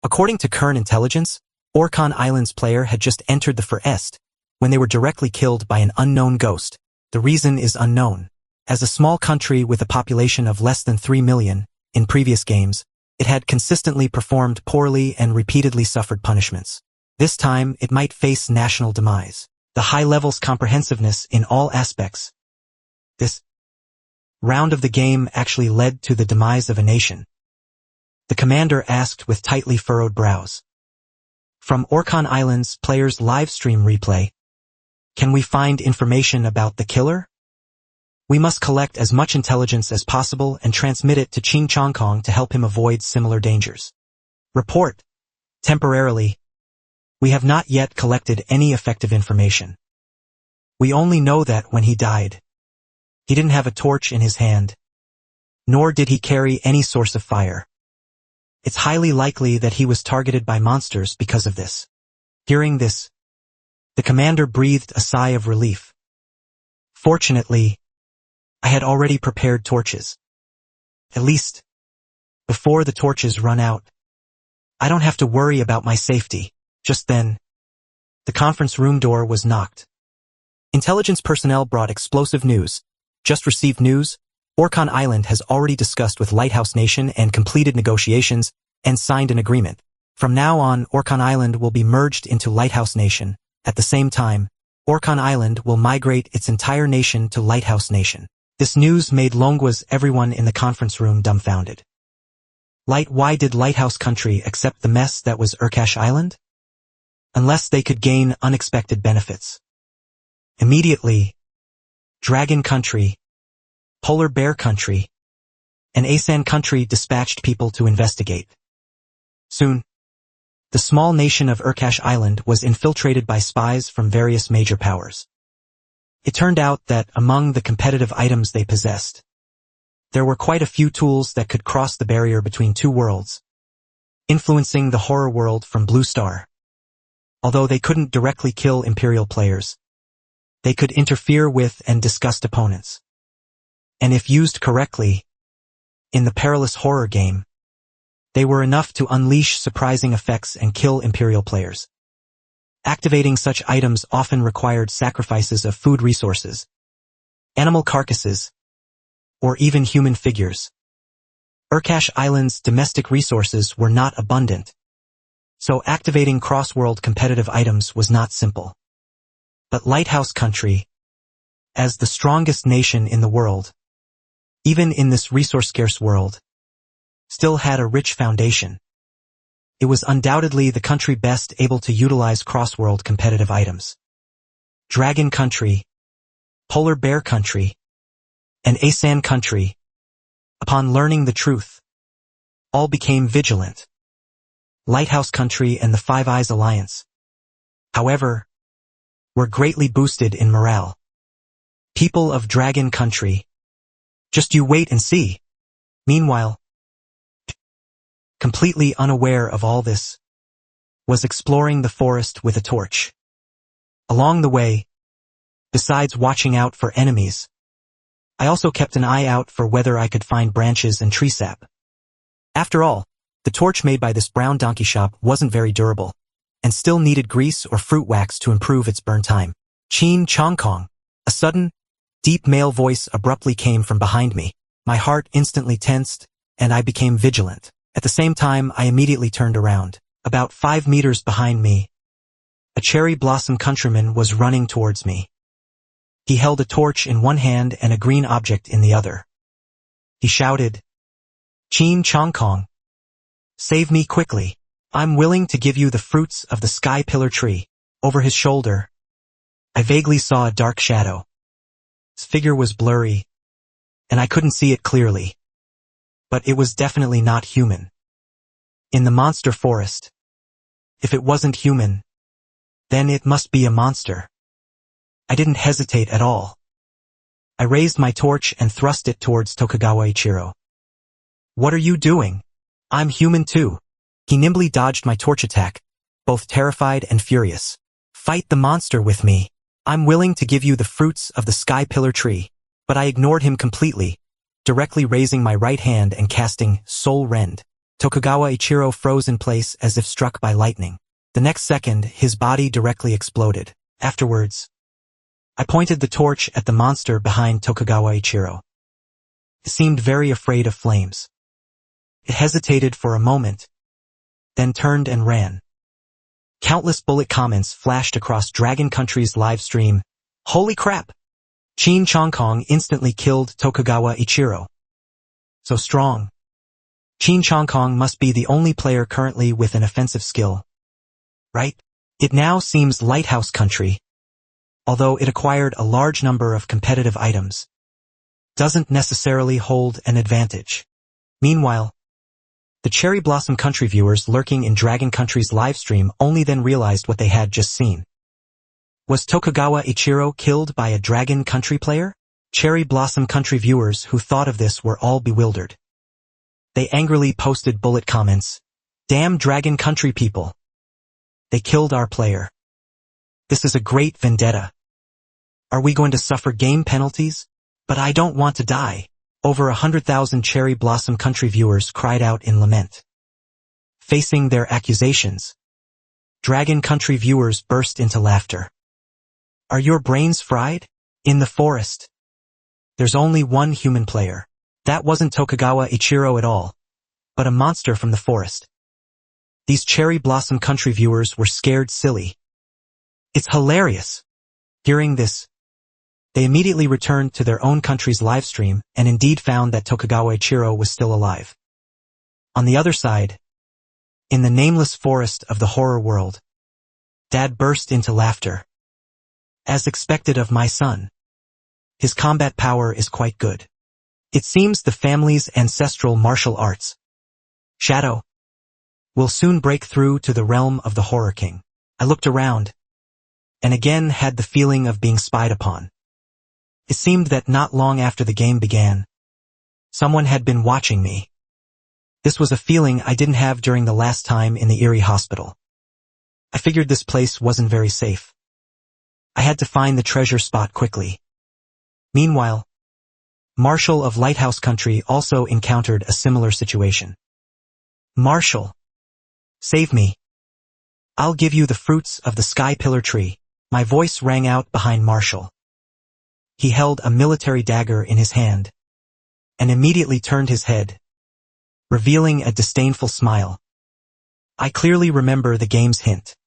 According to current intelligence, Orkan Island's player had just entered the forest when they were directly killed by an unknown ghost. The reason is unknown. As a small country with a population of less than 3 million, in previous games, it had consistently performed poorly and repeatedly suffered punishments. This time, it might face national demise. The high level's comprehensiveness in all aspects. This round of the game actually led to the demise of a nation. The commander asked with tightly furrowed brows. From Orkan Island's player's live stream replay, can we find information about the killer? We must collect as much intelligence as possible and transmit it to Qing Chongkong to help him avoid similar dangers. Report. Temporarily, we have not yet collected any effective information. We only know that when he died, he didn't have a torch in his hand, nor did he carry any source of fire. It's highly likely that he was targeted by monsters because of this. Hearing this, the commander breathed a sigh of relief. Fortunately, I had already prepared torches. At least, before the torches run out, I don't have to worry about my safety. Just then, the conference room door was knocked. Intelligence personnel brought explosive news. Just received news. Orkan Island has already discussed with Lighthouse Nation and completed negotiations and signed an agreement. From now on, Orkan Island will be merged into Lighthouse Nation. At the same time, Orkan Island will migrate its entire nation to Lighthouse Nation. This news made Longwa's everyone in the conference room dumbfounded. Why did Lighthouse Country accept the mess that was Urkash Island? Unless they could gain unexpected benefits. Immediately, Dragon Country, Polar Bear Country, and Asan Country dispatched people to investigate. Soon, the small nation of Urkash Island was infiltrated by spies from various major powers. It turned out that among the competitive items they possessed, there were quite a few tools that could cross the barrier between two worlds, influencing the horror world from Blue Star. Although they couldn't directly kill Imperial players, they could interfere with and disgust opponents. And if used correctly, in the perilous horror game, they were enough to unleash surprising effects and kill Imperial players. Activating such items often required sacrifices of food resources, animal carcasses, or even human figures. Urkash Island's domestic resources were not abundant, so activating cross-world competitive items was not simple. But Lighthouse Country, as the strongest nation in the world, even in this resource-scarce world, still had a rich foundation. It was undoubtedly the country best able to utilize cross-world competitive items. Dragon Country, Polar Bear Country, and Asan Country, upon learning the truth, all became vigilant. Lighthouse Country and the Five Eyes Alliance, however, were greatly boosted in morale. People of Dragon Country, just you wait and see. Meanwhile, completely unaware of all this, was exploring the forest with a torch. Along the way, besides watching out for enemies, I also kept an eye out for whether I could find branches and tree sap. After all, the torch made by this brown donkey shop wasn't very durable, and still needed grease or fruit wax to improve its burn time. Chin Chong Kong. A sudden, deep male voice abruptly came from behind me. My heart instantly tensed, and I became vigilant. At the same time, I immediately turned around. About 5 meters behind me, a cherry blossom countryman was running towards me. He held a torch in one hand and a green object in the other. He shouted, "Chin Chong Kong, save me quickly. I'm willing to give you the fruits of the sky pillar tree." Over his shoulder, I vaguely saw a dark shadow. His figure was blurry, and I couldn't see it clearly. But it was definitely not human. In the monster forest, if it wasn't human, then it must be a monster. I didn't hesitate at all. I raised my torch and thrust it towards Tokugawa Ichiro. "What are you doing? I'm human too." He nimbly dodged my torch attack, both terrified and furious. "Fight the monster with me. I'm willing to give you the fruits of the sky pillar tree." But I ignored him completely, directly raising my right hand and casting Soul Rend. Tokugawa Ichiro froze in place as if struck by lightning. The next second, his body directly exploded. Afterwards, I pointed the torch at the monster behind Tokugawa Ichiro. It seemed very afraid of flames. It hesitated for a moment, then turned and ran. Countless bullet comments flashed across Dragon Country's live stream. "Holy crap! Chin Chong Kong instantly killed Tokugawa Ichiro. So strong. Chin Chong Kong must be the only player currently with an offensive skill. Right? It now seems Lighthouse Country, although it acquired a large number of competitive items, doesn't necessarily hold an advantage. Meanwhile, the Cherry Blossom Country viewers lurking in Dragon Country's livestream only then realized what they had just seen. Was Tokugawa Ichiro killed by a Dragon Country player? Cherry Blossom Country viewers who thought of this were all bewildered. They angrily posted bullet comments. "Damn Dragon Country people. They killed our player. This is a great vendetta. Are we going to suffer game penalties? But I don't want to die." Over 100,000 Cherry Blossom Country viewers cried out in lament. Facing their accusations, Dragon Country viewers burst into laughter. Are your brains fried? In the forest, there's only one human player. That wasn't Tokugawa Ichiro at all, but a monster from the forest. These Cherry Blossom Country viewers were scared silly. It's hilarious. Hearing this, they immediately returned to their own country's livestream and indeed found that Tokugawa Ichiro was still alive. On the other side, in the nameless forest of the horror world, Dad burst into laughter. As expected of my son, his combat power is quite good. It seems the family's ancestral martial arts, Shadow, will soon break through to the realm of the Horror King. I looked around, and again had the feeling of being spied upon. It seemed that not long after the game began, someone had been watching me. This was a feeling I didn't have during the last time in the Erie hospital. I figured this place wasn't very safe. I had to find the treasure spot quickly. Meanwhile, Marshall of Lighthouse Country also encountered a similar situation. Marshall, save me. I'll give you the fruits of the Sky Pillar Tree. My voice rang out behind Marshall. He held a military dagger in his hand, and immediately turned his head, revealing a disdainful smile. I clearly remember the game's hint.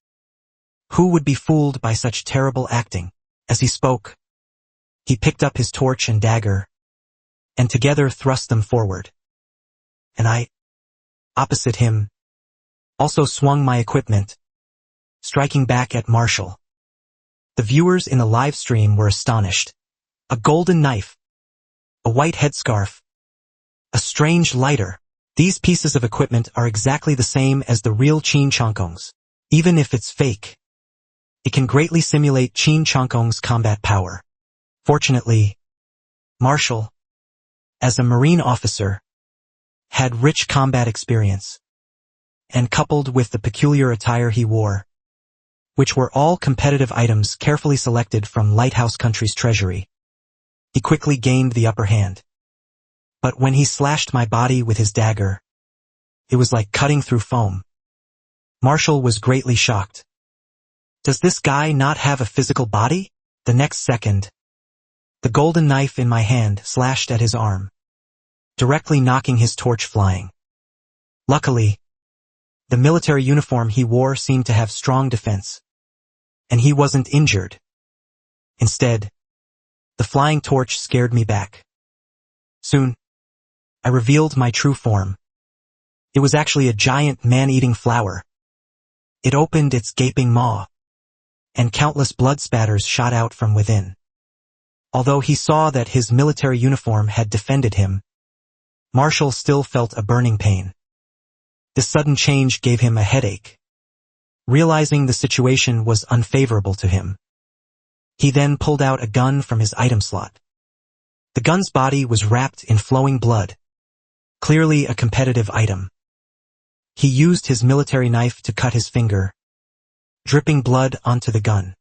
Who would be fooled by such terrible acting? As he spoke, he picked up his torch and dagger, and together thrust them forward. And I, opposite him, also swung my equipment, striking back at Marshall. The viewers in the live stream were astonished. A golden knife, a white headscarf, a strange lighter. These pieces of equipment are exactly the same as the real Qin Chongkong's. Even if it's fake, it can greatly simulate Qin Chongkong's combat power. Fortunately, Marshall, as a Marine officer, had rich combat experience, and coupled with the peculiar attire he wore, which were all competitive items carefully selected from Lighthouse Country's treasury, he quickly gained the upper hand. But when he slashed my body with his dagger, it was like cutting through foam. Marshall was greatly shocked. Does this guy not have a physical body? The next second, the golden knife in my hand slashed at his arm, directly knocking his torch flying. Luckily, the military uniform he wore seemed to have strong defense, and he wasn't injured. Instead, the flying torch scared me back. Soon, I revealed my true form. It was actually a giant man-eating flower. It opened its gaping maw, and countless blood spatters shot out from within. Although he saw that his military uniform had defended him, Marshall still felt a burning pain. This sudden change gave him a headache. Realizing the situation was unfavorable to him, he then pulled out a gun from his item slot. The gun's body was wrapped in flowing blood, clearly a competitive item. He used his military knife to cut his finger, dripping blood onto the gun.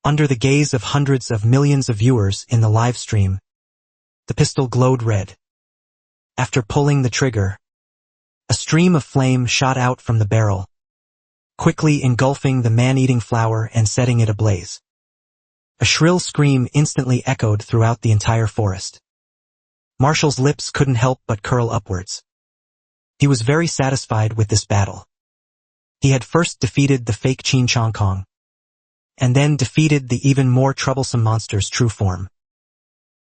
Under the gaze of hundreds of millions of viewers in the live stream, the pistol glowed red. After pulling the trigger, a stream of flame shot out from the barrel, quickly engulfing the man-eating flower and setting it ablaze. A shrill scream instantly echoed throughout the entire forest. Marshall's lips couldn't help but curl upwards. He was very satisfied with this battle. He had first defeated the fake Qin Chongkong, and then defeated the even more troublesome monster's true form.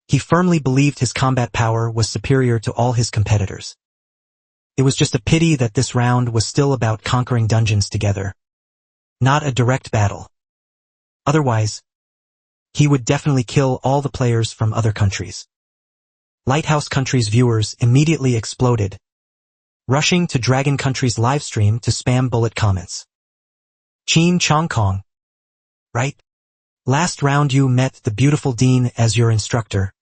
He firmly believed his combat power was superior to all his competitors. It was just a pity that this round was still about conquering dungeons together, not a direct battle. Otherwise, he would definitely kill all the players from other countries. Lighthouse Country's viewers immediately exploded, rushing to Dragon Country's livestream to spam bullet comments. Qin Chongkong, right? Last round you met the beautiful Dean as your instructor,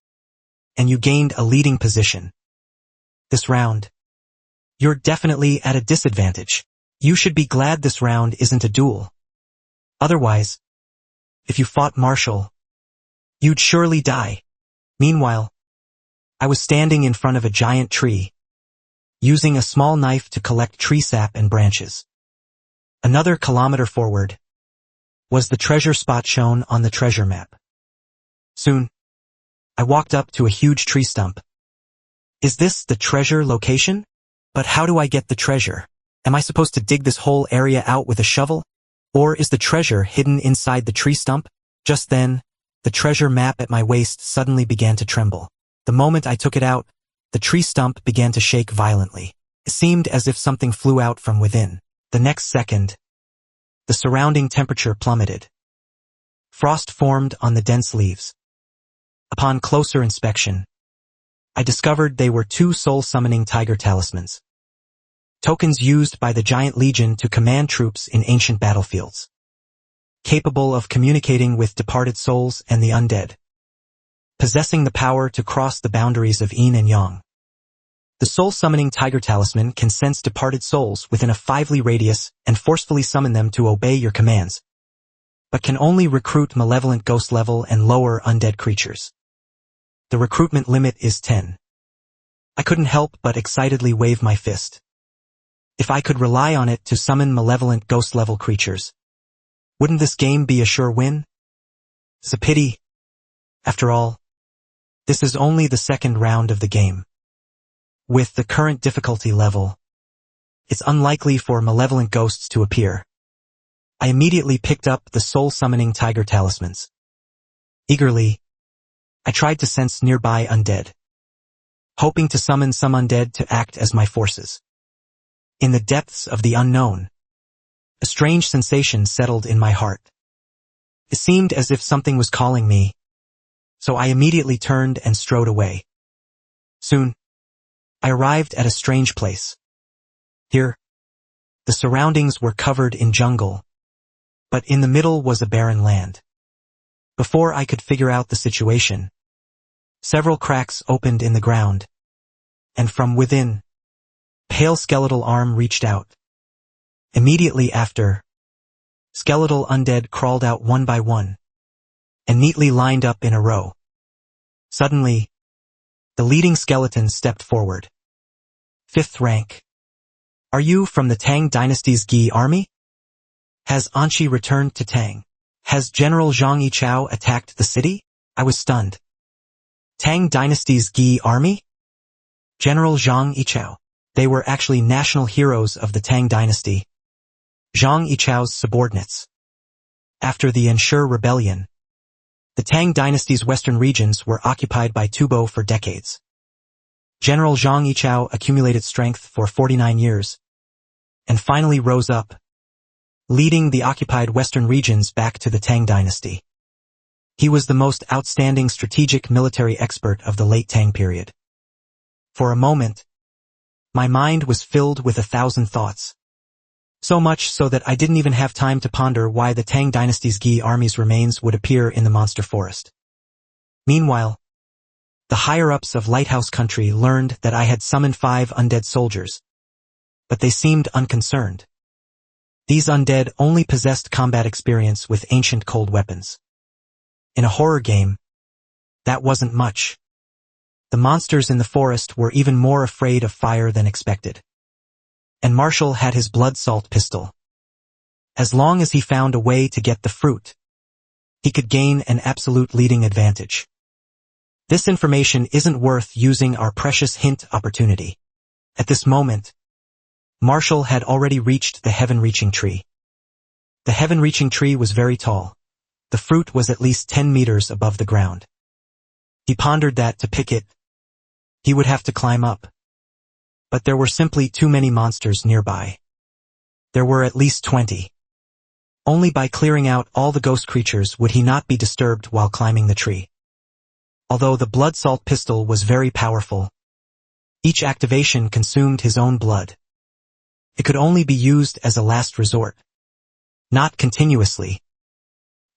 and you gained a leading position. This round, you're definitely at a disadvantage. You should be glad this round isn't a duel. Otherwise, if you fought Marshall, you'd surely die. Meanwhile, I was standing in front of a giant tree, using a small knife to collect tree sap and branches. Another kilometer forward was the treasure spot shown on the treasure map. Soon, I walked up to a huge tree stump. Is this the treasure location? But how do I get the treasure? Am I supposed to dig this whole area out with a shovel? Or is the treasure hidden inside the tree stump? Just then, the treasure map at my waist suddenly began to tremble. The moment I took it out, the tree stump began to shake violently. It seemed as if something flew out from within. The next second, the surrounding temperature plummeted. Frost formed on the dense leaves. Upon closer inspection, I discovered they were 2 soul-summoning tiger talismans. Tokens used by the giant legion to command troops in ancient battlefields. Capable of communicating with departed souls and the undead. Possessing the power to cross the boundaries of yin and yang. The soul-summoning tiger talisman can sense departed souls within a 5 li radius and forcefully summon them to obey your commands, but can only recruit malevolent ghost level and lower undead creatures. The recruitment limit is 10. I couldn't help but excitedly wave my fist. If I could rely on it to summon malevolent ghost level creatures, wouldn't this game be a sure win? It's a pity. After all, this is only the second round of the game. With the current difficulty level, it's unlikely for malevolent ghosts to appear. I immediately picked up the soul-summoning tiger talismans. Eagerly, I tried to sense nearby undead, hoping to summon some undead to act as my forces. In the depths of the unknown, a strange sensation settled in my heart. It seemed as if something was calling me, so I immediately turned and strode away. Soon, I arrived at a strange place. Here, the surroundings were covered in jungle, but in the middle was a barren land. Before I could figure out the situation, several cracks opened in the ground, and from within, pale skeletal arm reached out. Immediately after, skeletal undead crawled out one by one, and neatly lined up in a row. Suddenly, the leading skeleton stepped forward. 5th rank. Are you from the Tang Dynasty's Gi army? Has Anqi returned to Tang? Has General Zhang Yichao attacked the city? I was stunned. Tang Dynasty's Gi army? General Zhang Yichao. They were actually national heroes of the Tang Dynasty. Zhang Yichao's subordinates. After the Anshur rebellion, the Tang Dynasty's western regions were occupied by Tubo for decades. General Zhang Yichao accumulated strength for 49 years, and finally rose up, leading the occupied western regions back to the Tang Dynasty. He was the most outstanding strategic military expert of the late Tang period. For a moment, my mind was filled with 1,000 thoughts. So much so that I didn't even have time to ponder why the Tang Dynasty's Gi army's remains would appear in the monster forest. Meanwhile, the higher-ups of Lighthouse Country learned that I had summoned 5 undead soldiers, but they seemed unconcerned. These undead only possessed combat experience with ancient cold weapons. In a horror game, that wasn't much. The monsters in the forest were even more afraid of fire than expected. And Marshall had his blood salt pistol. As long as he found a way to get the fruit, he could gain an absolute leading advantage. This information isn't worth using our precious hint opportunity. At this moment, Marshall had already reached the heaven-reaching tree. The heaven-reaching tree was very tall. The fruit was at least 10 meters above the ground. He pondered that to pick it, he would have to climb up. But there were simply too many monsters nearby. There were at least 20. Only by clearing out all the ghost creatures would he not be disturbed while climbing the tree. Although the blood salt pistol was very powerful, each activation consumed his own blood. It could only be used as a last resort, not continuously.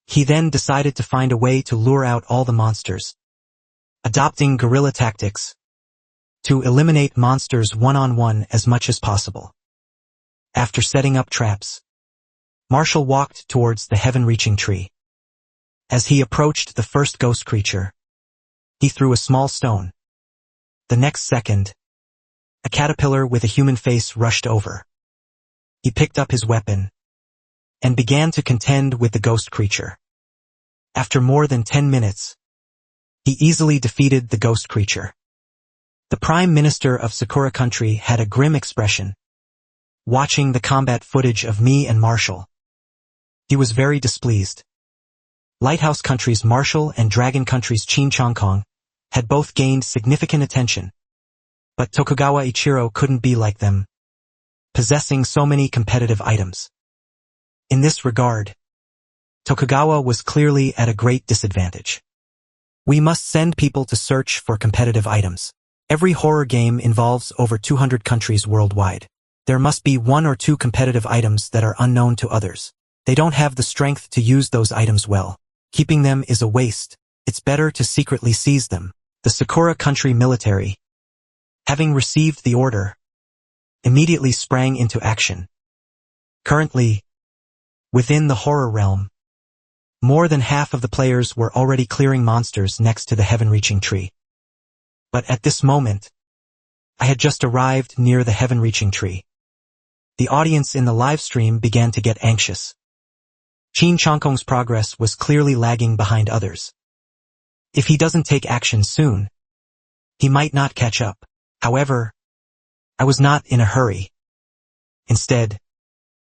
He then decided to find a way to lure out all the monsters, adopting guerrilla tactics, to eliminate monsters one-on-one as much as possible. After setting up traps, Marshall walked towards the heaven-reaching tree. As he approached the first ghost creature, he threw a small stone. The next second, A caterpillar with a human face rushed over. He picked up his weapon and began to contend with the ghost creature. After more than 10 minutes, he easily defeated the ghost creature. The Prime Minister of Sakura Country had a grim expression, watching the combat footage of me and Marshall. He was very displeased. Lighthouse Country's Marshall and Dragon Country's Xianxia had both gained significant attention, but Tokugawa Ichiro couldn't be like them, possessing so many competitive items. In this regard, Tokugawa was clearly at a great disadvantage. We must send people to search for competitive items. Every horror game involves over 200 countries worldwide. There must be 1 or 2 competitive items that are unknown to others. They don't have the strength to use those items well. Keeping them is a waste. It's better to secretly seize them. The Sakura Country military, having received the order, immediately sprang into action. Currently, within the horror realm, more than half of the players were already clearing monsters next to the heaven-reaching tree. But at this moment, I had just arrived near the heaven-reaching tree. The audience in the live stream began to get anxious. Xianxia's progress was clearly lagging behind others. If he doesn't take action soon, he might not catch up. However, I was not in a hurry. Instead,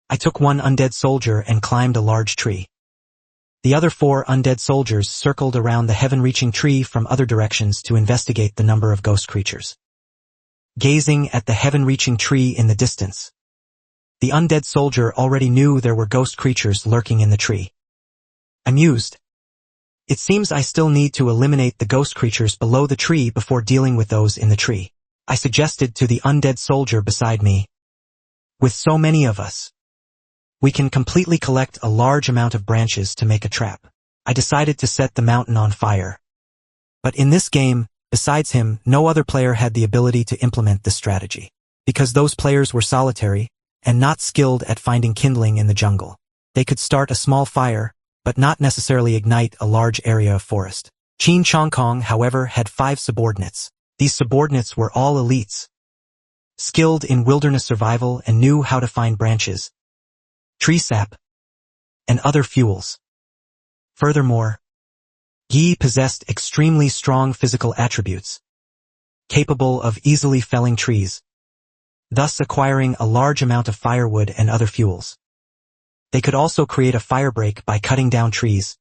I took one undead soldier and climbed a large tree. The other 4 undead soldiers circled around the heaven-reaching tree from other directions to investigate the number of ghost creatures. Gazing at the heaven-reaching tree in the distance, the undead soldier already knew there were ghost creatures lurking in the tree. Amused, it seems I still need to eliminate the ghost creatures below the tree before dealing with those in the tree, I suggested to the undead soldier beside me. With so many of us, we can completely collect a large amount of branches to make a trap. I decided to set the mountain on fire. But in this game, besides him, no other player had the ability to implement this strategy. Because those players were solitary, and not skilled at finding kindling in the jungle. They could start a small fire, but not necessarily ignite a large area of forest. Xianxia, however, had 5 subordinates. These subordinates were all elites, skilled in wilderness survival and knew how to find branches, tree sap, and other fuels. Furthermore, Yi possessed extremely strong physical attributes, capable of easily felling trees, thus acquiring a large amount of firewood and other fuels. They could also create a firebreak by cutting down trees,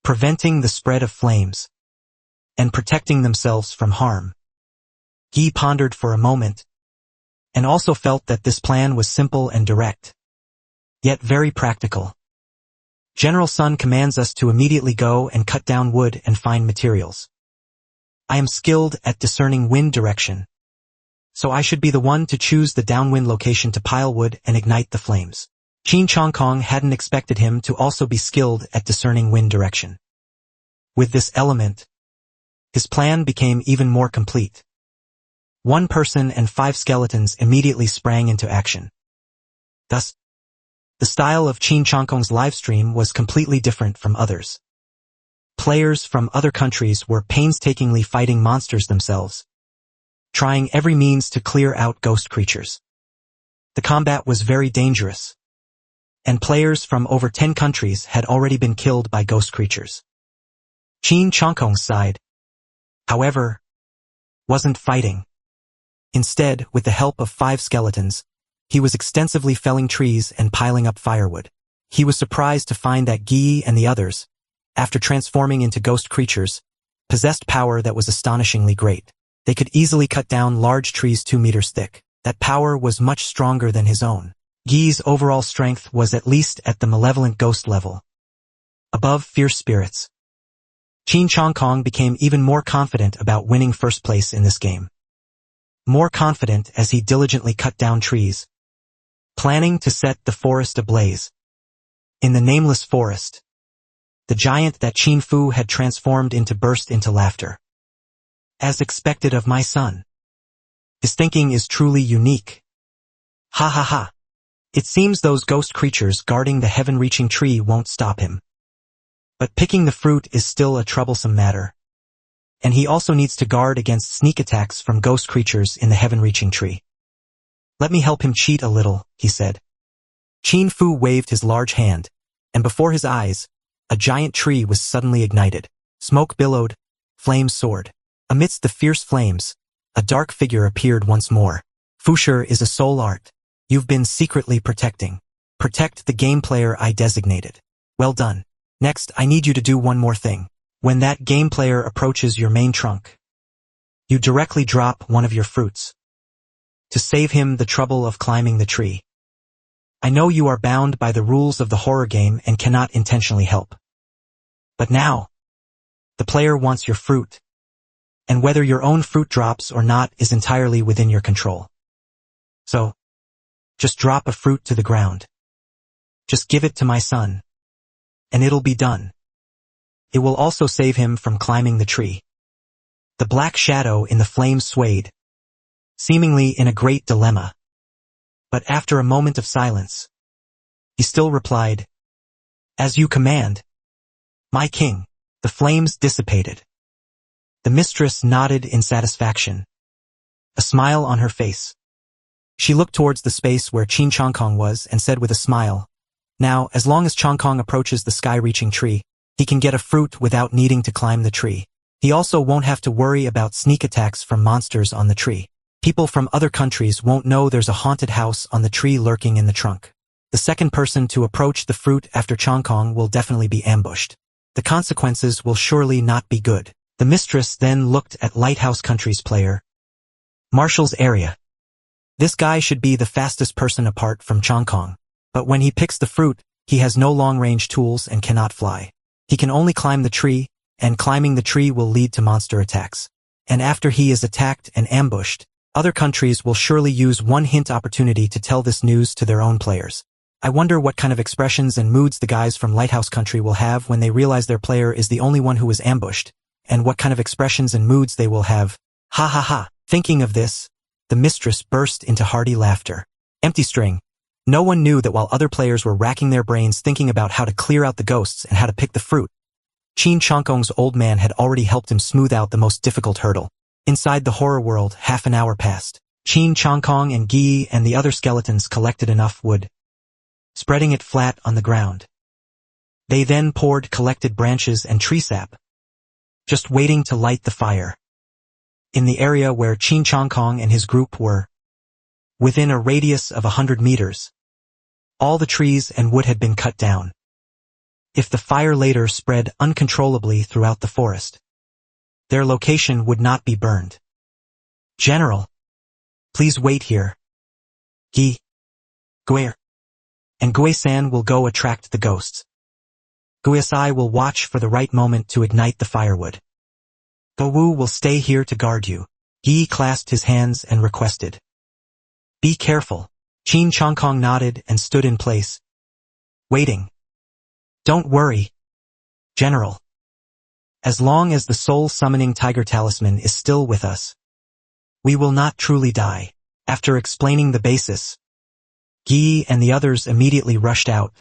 preventing the spread of flames, and protecting themselves from harm. Yi pondered for a moment, and also felt that this plan was simple and direct, yet very practical. General Sun commands us to immediately go and cut down wood and find materials. I am skilled at discerning wind direction, so I should be the one to choose the downwind location to pile wood and ignite the flames. Xianxia hadn't expected him to also be skilled at discerning wind direction. With this element, his plan became even more complete. 1 person and 5 skeletons immediately sprang into action. Thus, the style of Xianxia's livestream was completely different from others. Players from other countries were painstakingly fighting monsters themselves, trying every means to clear out ghost creatures. The combat was very dangerous, and players from over 10 countries had already been killed by ghost creatures. Xianxia's side, however, wasn't fighting. Instead, with the help of 5 skeletons, he was extensively felling trees and piling up firewood. He was surprised to find that Guy and the others, after transforming into ghost creatures, possessed power that was astonishingly great. They could easily cut down large trees 2 meters thick. That power was much stronger than his own. Guy's overall strength was at least at the malevolent ghost level, above fierce spirits. Xianxia became even more confident about winning first place in this game. More confident as he diligently cut down trees, planning to set the forest ablaze. In the nameless forest, the giant that Qin Fu had transformed into burst into laughter. As expected of my son. His thinking is truly unique. Ha ha ha. It seems those ghost creatures guarding the heaven-reaching tree won't stop him. But picking the fruit is still a troublesome matter. And he also needs to guard against sneak attacks from ghost creatures in the heaven-reaching tree. Let me help him cheat a little, he said. Qin Fu waved his large hand, and before his eyes, a giant tree was suddenly ignited. Smoke billowed, flames soared. Amidst the fierce flames, a dark figure appeared once more. Fusher is a soul art. You've been secretly protecting. Protect the game player I designated. Well done. Next, I need you to do one more thing. When that game player approaches your main trunk, you directly drop one of your fruits to save him the trouble of climbing the tree. I know you are bound by the rules of the horror game and cannot intentionally help. But now, the player wants your fruit, and whether your own fruit drops or not is entirely within your control. So, just drop a fruit to the ground. Just give it to my son, and it'll be done. It will also save him from climbing the tree. The black shadow in the flames swayed, seemingly in a great dilemma. But after a moment of silence, he still replied, "As you command, my king." The flames dissipated. The mistress nodded in satisfaction, a smile on her face. She looked towards the space where Qin Chongkong was and said with a smile, "Now, as long as Chongkong approaches the sky-reaching tree, he can get a fruit without needing to climb the tree. He also won't have to worry about sneak attacks from monsters on the tree. People from other countries won't know there's a haunted house on the tree lurking in the trunk. The second person to approach the fruit after Chongkong will definitely be ambushed. The consequences will surely not be good." The mistress then looked at Lighthouse Country's player. Marshall's area. This guy should be the fastest person apart from Chongkong. But when he picks the fruit, he has no long-range tools and cannot fly. He can only climb the tree, and climbing the tree will lead to monster attacks. And after he is attacked and ambushed, other countries will surely use one hint opportunity to tell this news to their own players. I wonder what kind of expressions and moods the guys from Lighthouse Country will have when they realize their player is the only one who was ambushed, and what kind of expressions and moods they will have. Ha ha ha. Thinking of this, the mistress burst into hearty laughter. Empty string. No one knew that while other players were racking their brains thinking about how to clear out the ghosts and how to pick the fruit, Qin Chongkong's old man had already helped him smooth out the most difficult hurdle. Inside the horror world, half an hour passed. Qin Chongkong and Gi and the other skeletons collected enough wood, spreading it flat on the ground. They then poured collected branches and tree sap, just waiting to light the fire. In the area where Qin Chongkong and his group were, within a radius of 100 meters, all the trees and wood had been cut down. If the fire later spread uncontrollably throughout the forest, their location would not be burned. "General, please wait here. Gi, Gui, and Gui-san will go attract the ghosts. Gui-sai will watch for the right moment to ignite the firewood. Go-wu will stay here to guard you." Gi clasped his hands and requested, "Be careful." Qin Chongkong nodded and stood in place, waiting. "Don't worry, General. As long as the soul-summoning tiger talisman is still with us, we will not truly die." After explaining the basis, Gi and the others immediately rushed out,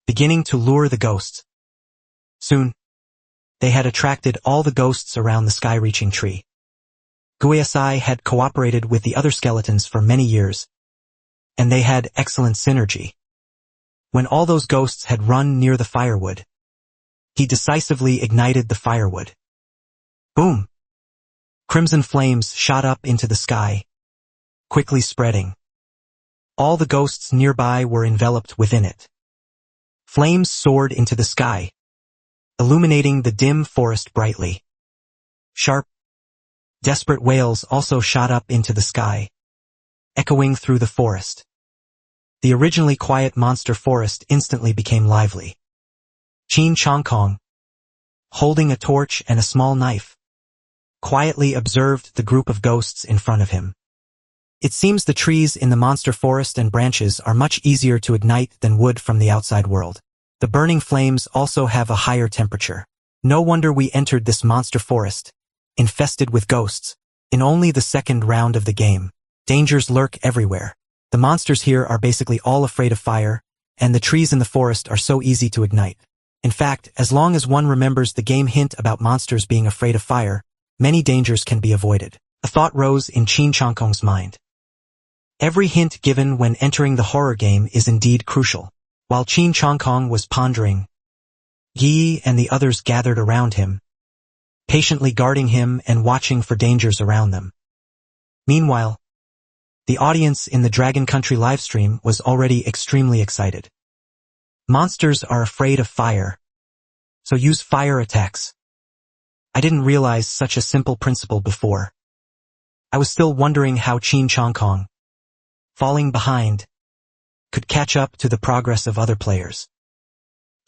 beginning to lure the ghosts. Soon, they had attracted all the ghosts around the sky-reaching tree. Guiasai had cooperated with the other skeletons for many years, and they had excellent synergy. When all those ghosts had run near the firewood, he decisively ignited the firewood. Boom! Crimson flames shot up into the sky, quickly spreading. All the ghosts nearby were enveloped within it. Flames soared into the sky, illuminating the dim forest brightly. Sharp, desperate wails also shot up into the sky, echoing through the forest. The originally quiet monster forest instantly became lively. Qin Chongkong, holding a torch and a small knife, quietly observed the group of ghosts in front of him. It seems the trees in the monster forest and branches are much easier to ignite than wood from the outside world. The burning flames also have a higher temperature. No wonder we entered this monster forest, infested with ghosts, in only the second round of the game. Dangers lurk everywhere. The monsters here are basically all afraid of fire, and the trees in the forest are so easy to ignite. In fact, as long as one remembers the game hint about monsters being afraid of fire, many dangers can be avoided. A thought rose in Qin Changkong's mind. Every hint given when entering the horror game is indeed crucial. While Qin Changkong was pondering, Yi and the others gathered around him, patiently guarding him and watching for dangers around them. Meanwhile, the audience in the Dragon Country livestream was already extremely excited. Monsters are afraid of fire, so use fire attacks. I didn't realize such a simple principle before. I was still wondering how Qin Changkong, falling behind, could catch up to the progress of other players.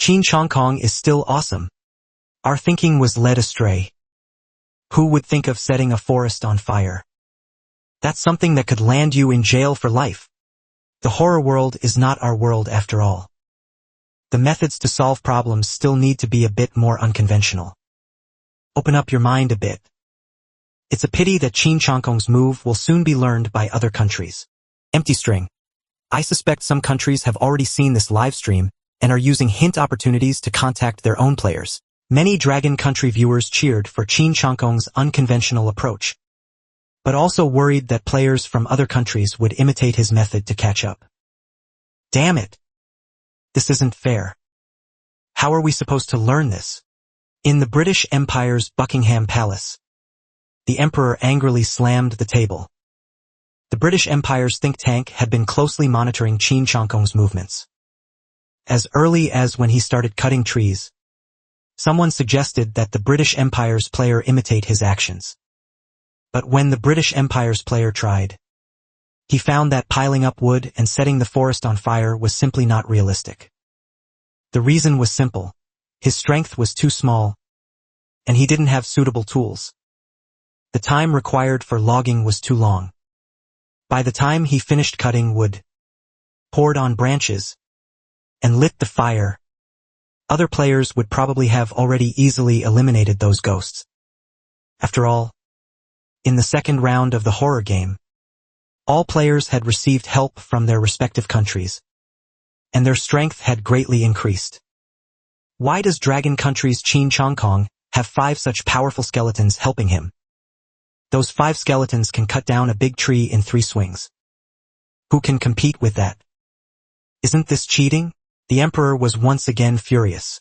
Qin Changkong is still awesome. Our thinking was led astray. Who would think of setting a forest on fire? That's something that could land you in jail for life. The horror world is not our world after all. The methods to solve problems still need to be a bit more unconventional. Open up your mind a bit. It's a pity that Qin Changkong's move will soon be learned by other countries. Empty string. I suspect some countries have already seen this live stream and are using hint opportunities to contact their own players. Many Dragon Country viewers cheered for Qin Changkong's unconventional approach, but also worried that players from other countries would imitate his method to catch up. Damn it! This isn't fair. How are we supposed to learn this? In the British Empire's Buckingham Palace, the Emperor angrily slammed the table. The British Empire's think tank had been closely monitoring Qin Changkong's movements. As early as when he started cutting trees, someone suggested that the British Empire's player imitate his actions. But when the British Empire's player tried, he found that piling up wood and setting the forest on fire was simply not realistic. The reason was simple. His strength was too small, and he didn't have suitable tools. The time required for logging was too long. By the time he finished cutting wood, poured on branches, and lit the fire, other players would probably have already easily eliminated those ghosts. After all, in the second round of the horror game, all players had received help from their respective countries, and their strength had greatly increased. Why does Dragon Country's Qin Changkong have 5 such powerful skeletons helping him? Those 5 skeletons can cut down a big tree in 3 swings. Who can compete with that? Isn't this cheating? The Emperor was once again furious.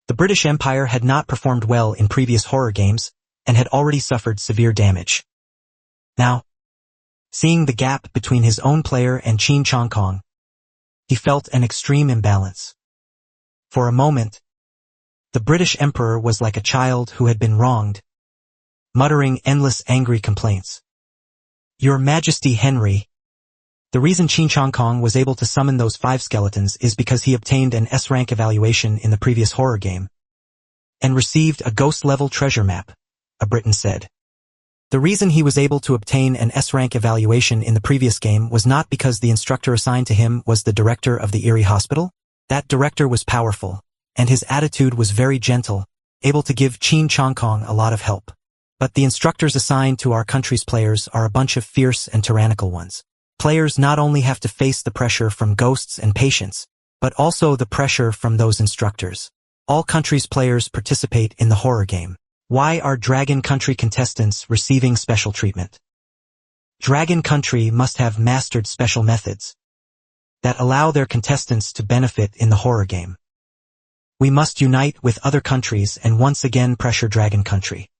The British Empire had not performed well in previous horror games, and had already suffered severe damage. Now, seeing the gap between his own player and Qin Changkong, he felt an extreme imbalance. For a moment, the British Emperor was like a child who had been wronged, muttering endless angry complaints. Your Majesty Henry, the reason Qin Changkong was able to summon those 5 skeletons is because he obtained an S-rank evaluation in the previous horror game, and received a ghost-level treasure map, a Briton said. The reason he was able to obtain an S-rank evaluation in the previous game was not because the instructor assigned to him was the director of the Erie Hospital. That director was powerful, and his attitude was very gentle, able to give Qin Changkong a lot of help. But the instructors assigned to our country's players are a bunch of fierce and tyrannical ones. Players not only have to face the pressure from ghosts and patients, but also the pressure from those instructors. All countries' players participate in the horror game. Why are Dragon Country contestants receiving special treatment? Dragon Country must have mastered special methods that allow their contestants to benefit in the horror game. We must unite with other countries and once again pressure Dragon Country.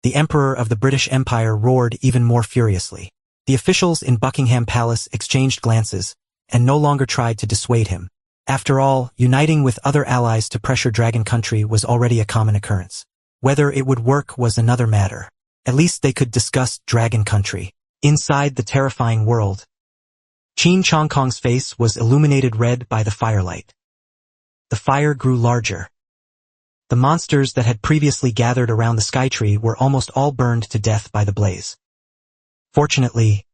The Emperor of the British Empire roared even more furiously. The officials in Buckingham Palace exchanged glances, and no longer tried to dissuade him. After all, uniting with other allies to pressure Dragon Country was already a common occurrence. Whether it would work was another matter. At least they could discuss Dragon Country. Inside the terrifying world, Qin Changkong's face was illuminated red by the firelight. The fire grew larger. The monsters that had previously gathered around the skytree were almost all burned to death by the blaze. Fortunately,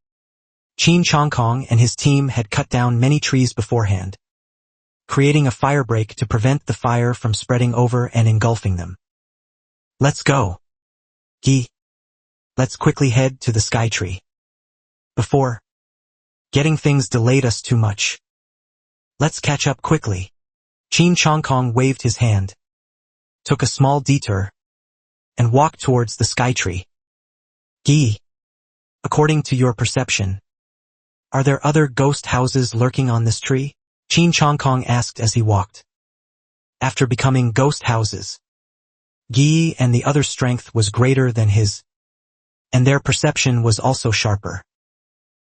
Qin Changkong and his team had cut down many trees beforehand, creating a firebreak to prevent the fire from spreading over and engulfing them. Let's go. Gi. Let's quickly head to the skytree. Before getting things delayed us too much. Let's catch up quickly. Qin Chongkong waved his hand, took a small detour, and walked towards the sky tree. Gi, according to your perception, are there other ghost houses lurking on this tree? Qin Chongkong asked as he walked. After becoming ghost houses, Gi and the other strength was greater than his, and their perception was also sharper.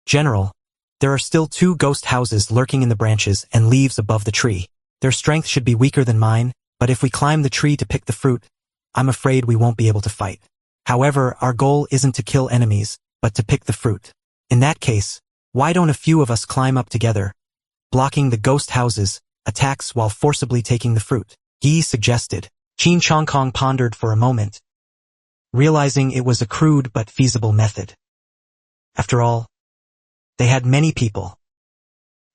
General, there are still 2 ghost houses lurking in the branches and leaves above the tree. Their strength should be weaker than mine, but if we climb the tree to pick the fruit, I'm afraid we won't be able to fight. However, our goal isn't to kill enemies, but to pick the fruit. In that case, why don't a few of us climb up together, blocking the ghost houses' attacks while forcibly taking the fruit? Gi suggested. Qin Chongkong pondered for a moment, realizing it was a crude but feasible method. After all, they had many people,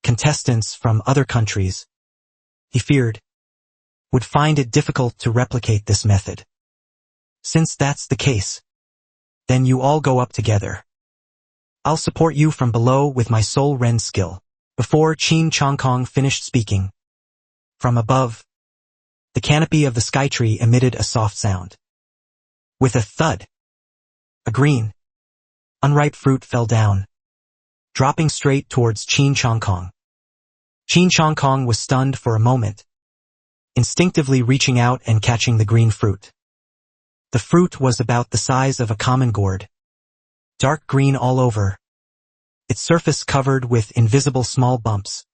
contestants from other countries, he feared, would find it difficult to replicate this method. Since that's the case, then you all go up together. I'll support you from below with my Soul Ren skill. Before Qin Chongkong finished speaking, from above, the canopy of the sky tree emitted a soft sound. With a thud, a green, unripe fruit fell down, dropping straight towards Qin Chongkong. Qin Chongkong was stunned for a moment, instinctively reaching out and catching the green fruit. The fruit was about the size of a common gourd, dark green all over, its surface covered with invisible small bumps,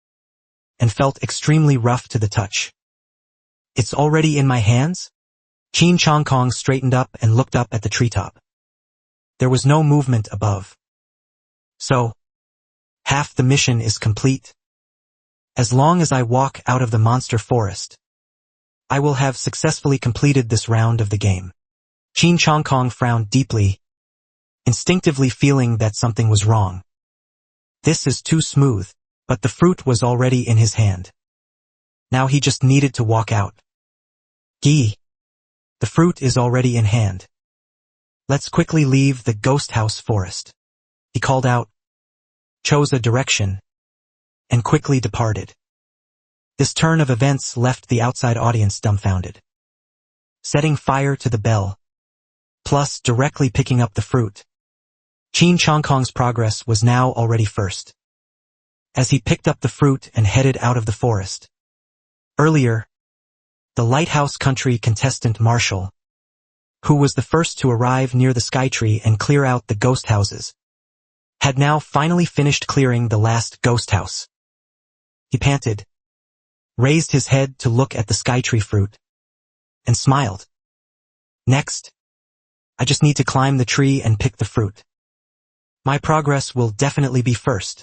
and felt extremely rough to the touch. It's already in my hands? Qin Chongkong straightened up and looked up at the treetop. There was no movement above. So, half the mission is complete. As long as I walk out of the monster forest, I will have successfully completed this round of the game. Qin Chongkong frowned deeply, instinctively feeling that something was wrong. This is too smooth, but the fruit was already in his hand. Now he just needed to walk out. Gi, the fruit is already in hand. Let's quickly leave the ghost house forest. He called out, chose a direction, and quickly departed. This turn of events left the outside audience dumbfounded. Setting fire to the bell, plus directly picking up the fruit, Qin Chongkong's progress was now already first. As he picked up the fruit and headed out of the forest. Earlier, the Lighthouse Country contestant Marshall, who was the first to arrive near the sky tree and clear out the ghost houses, had now finally finished clearing the last ghost house. He panted, raised his head to look at the sky tree fruit, and smiled. Next, I just need to climb the tree and pick the fruit. My progress will definitely be first.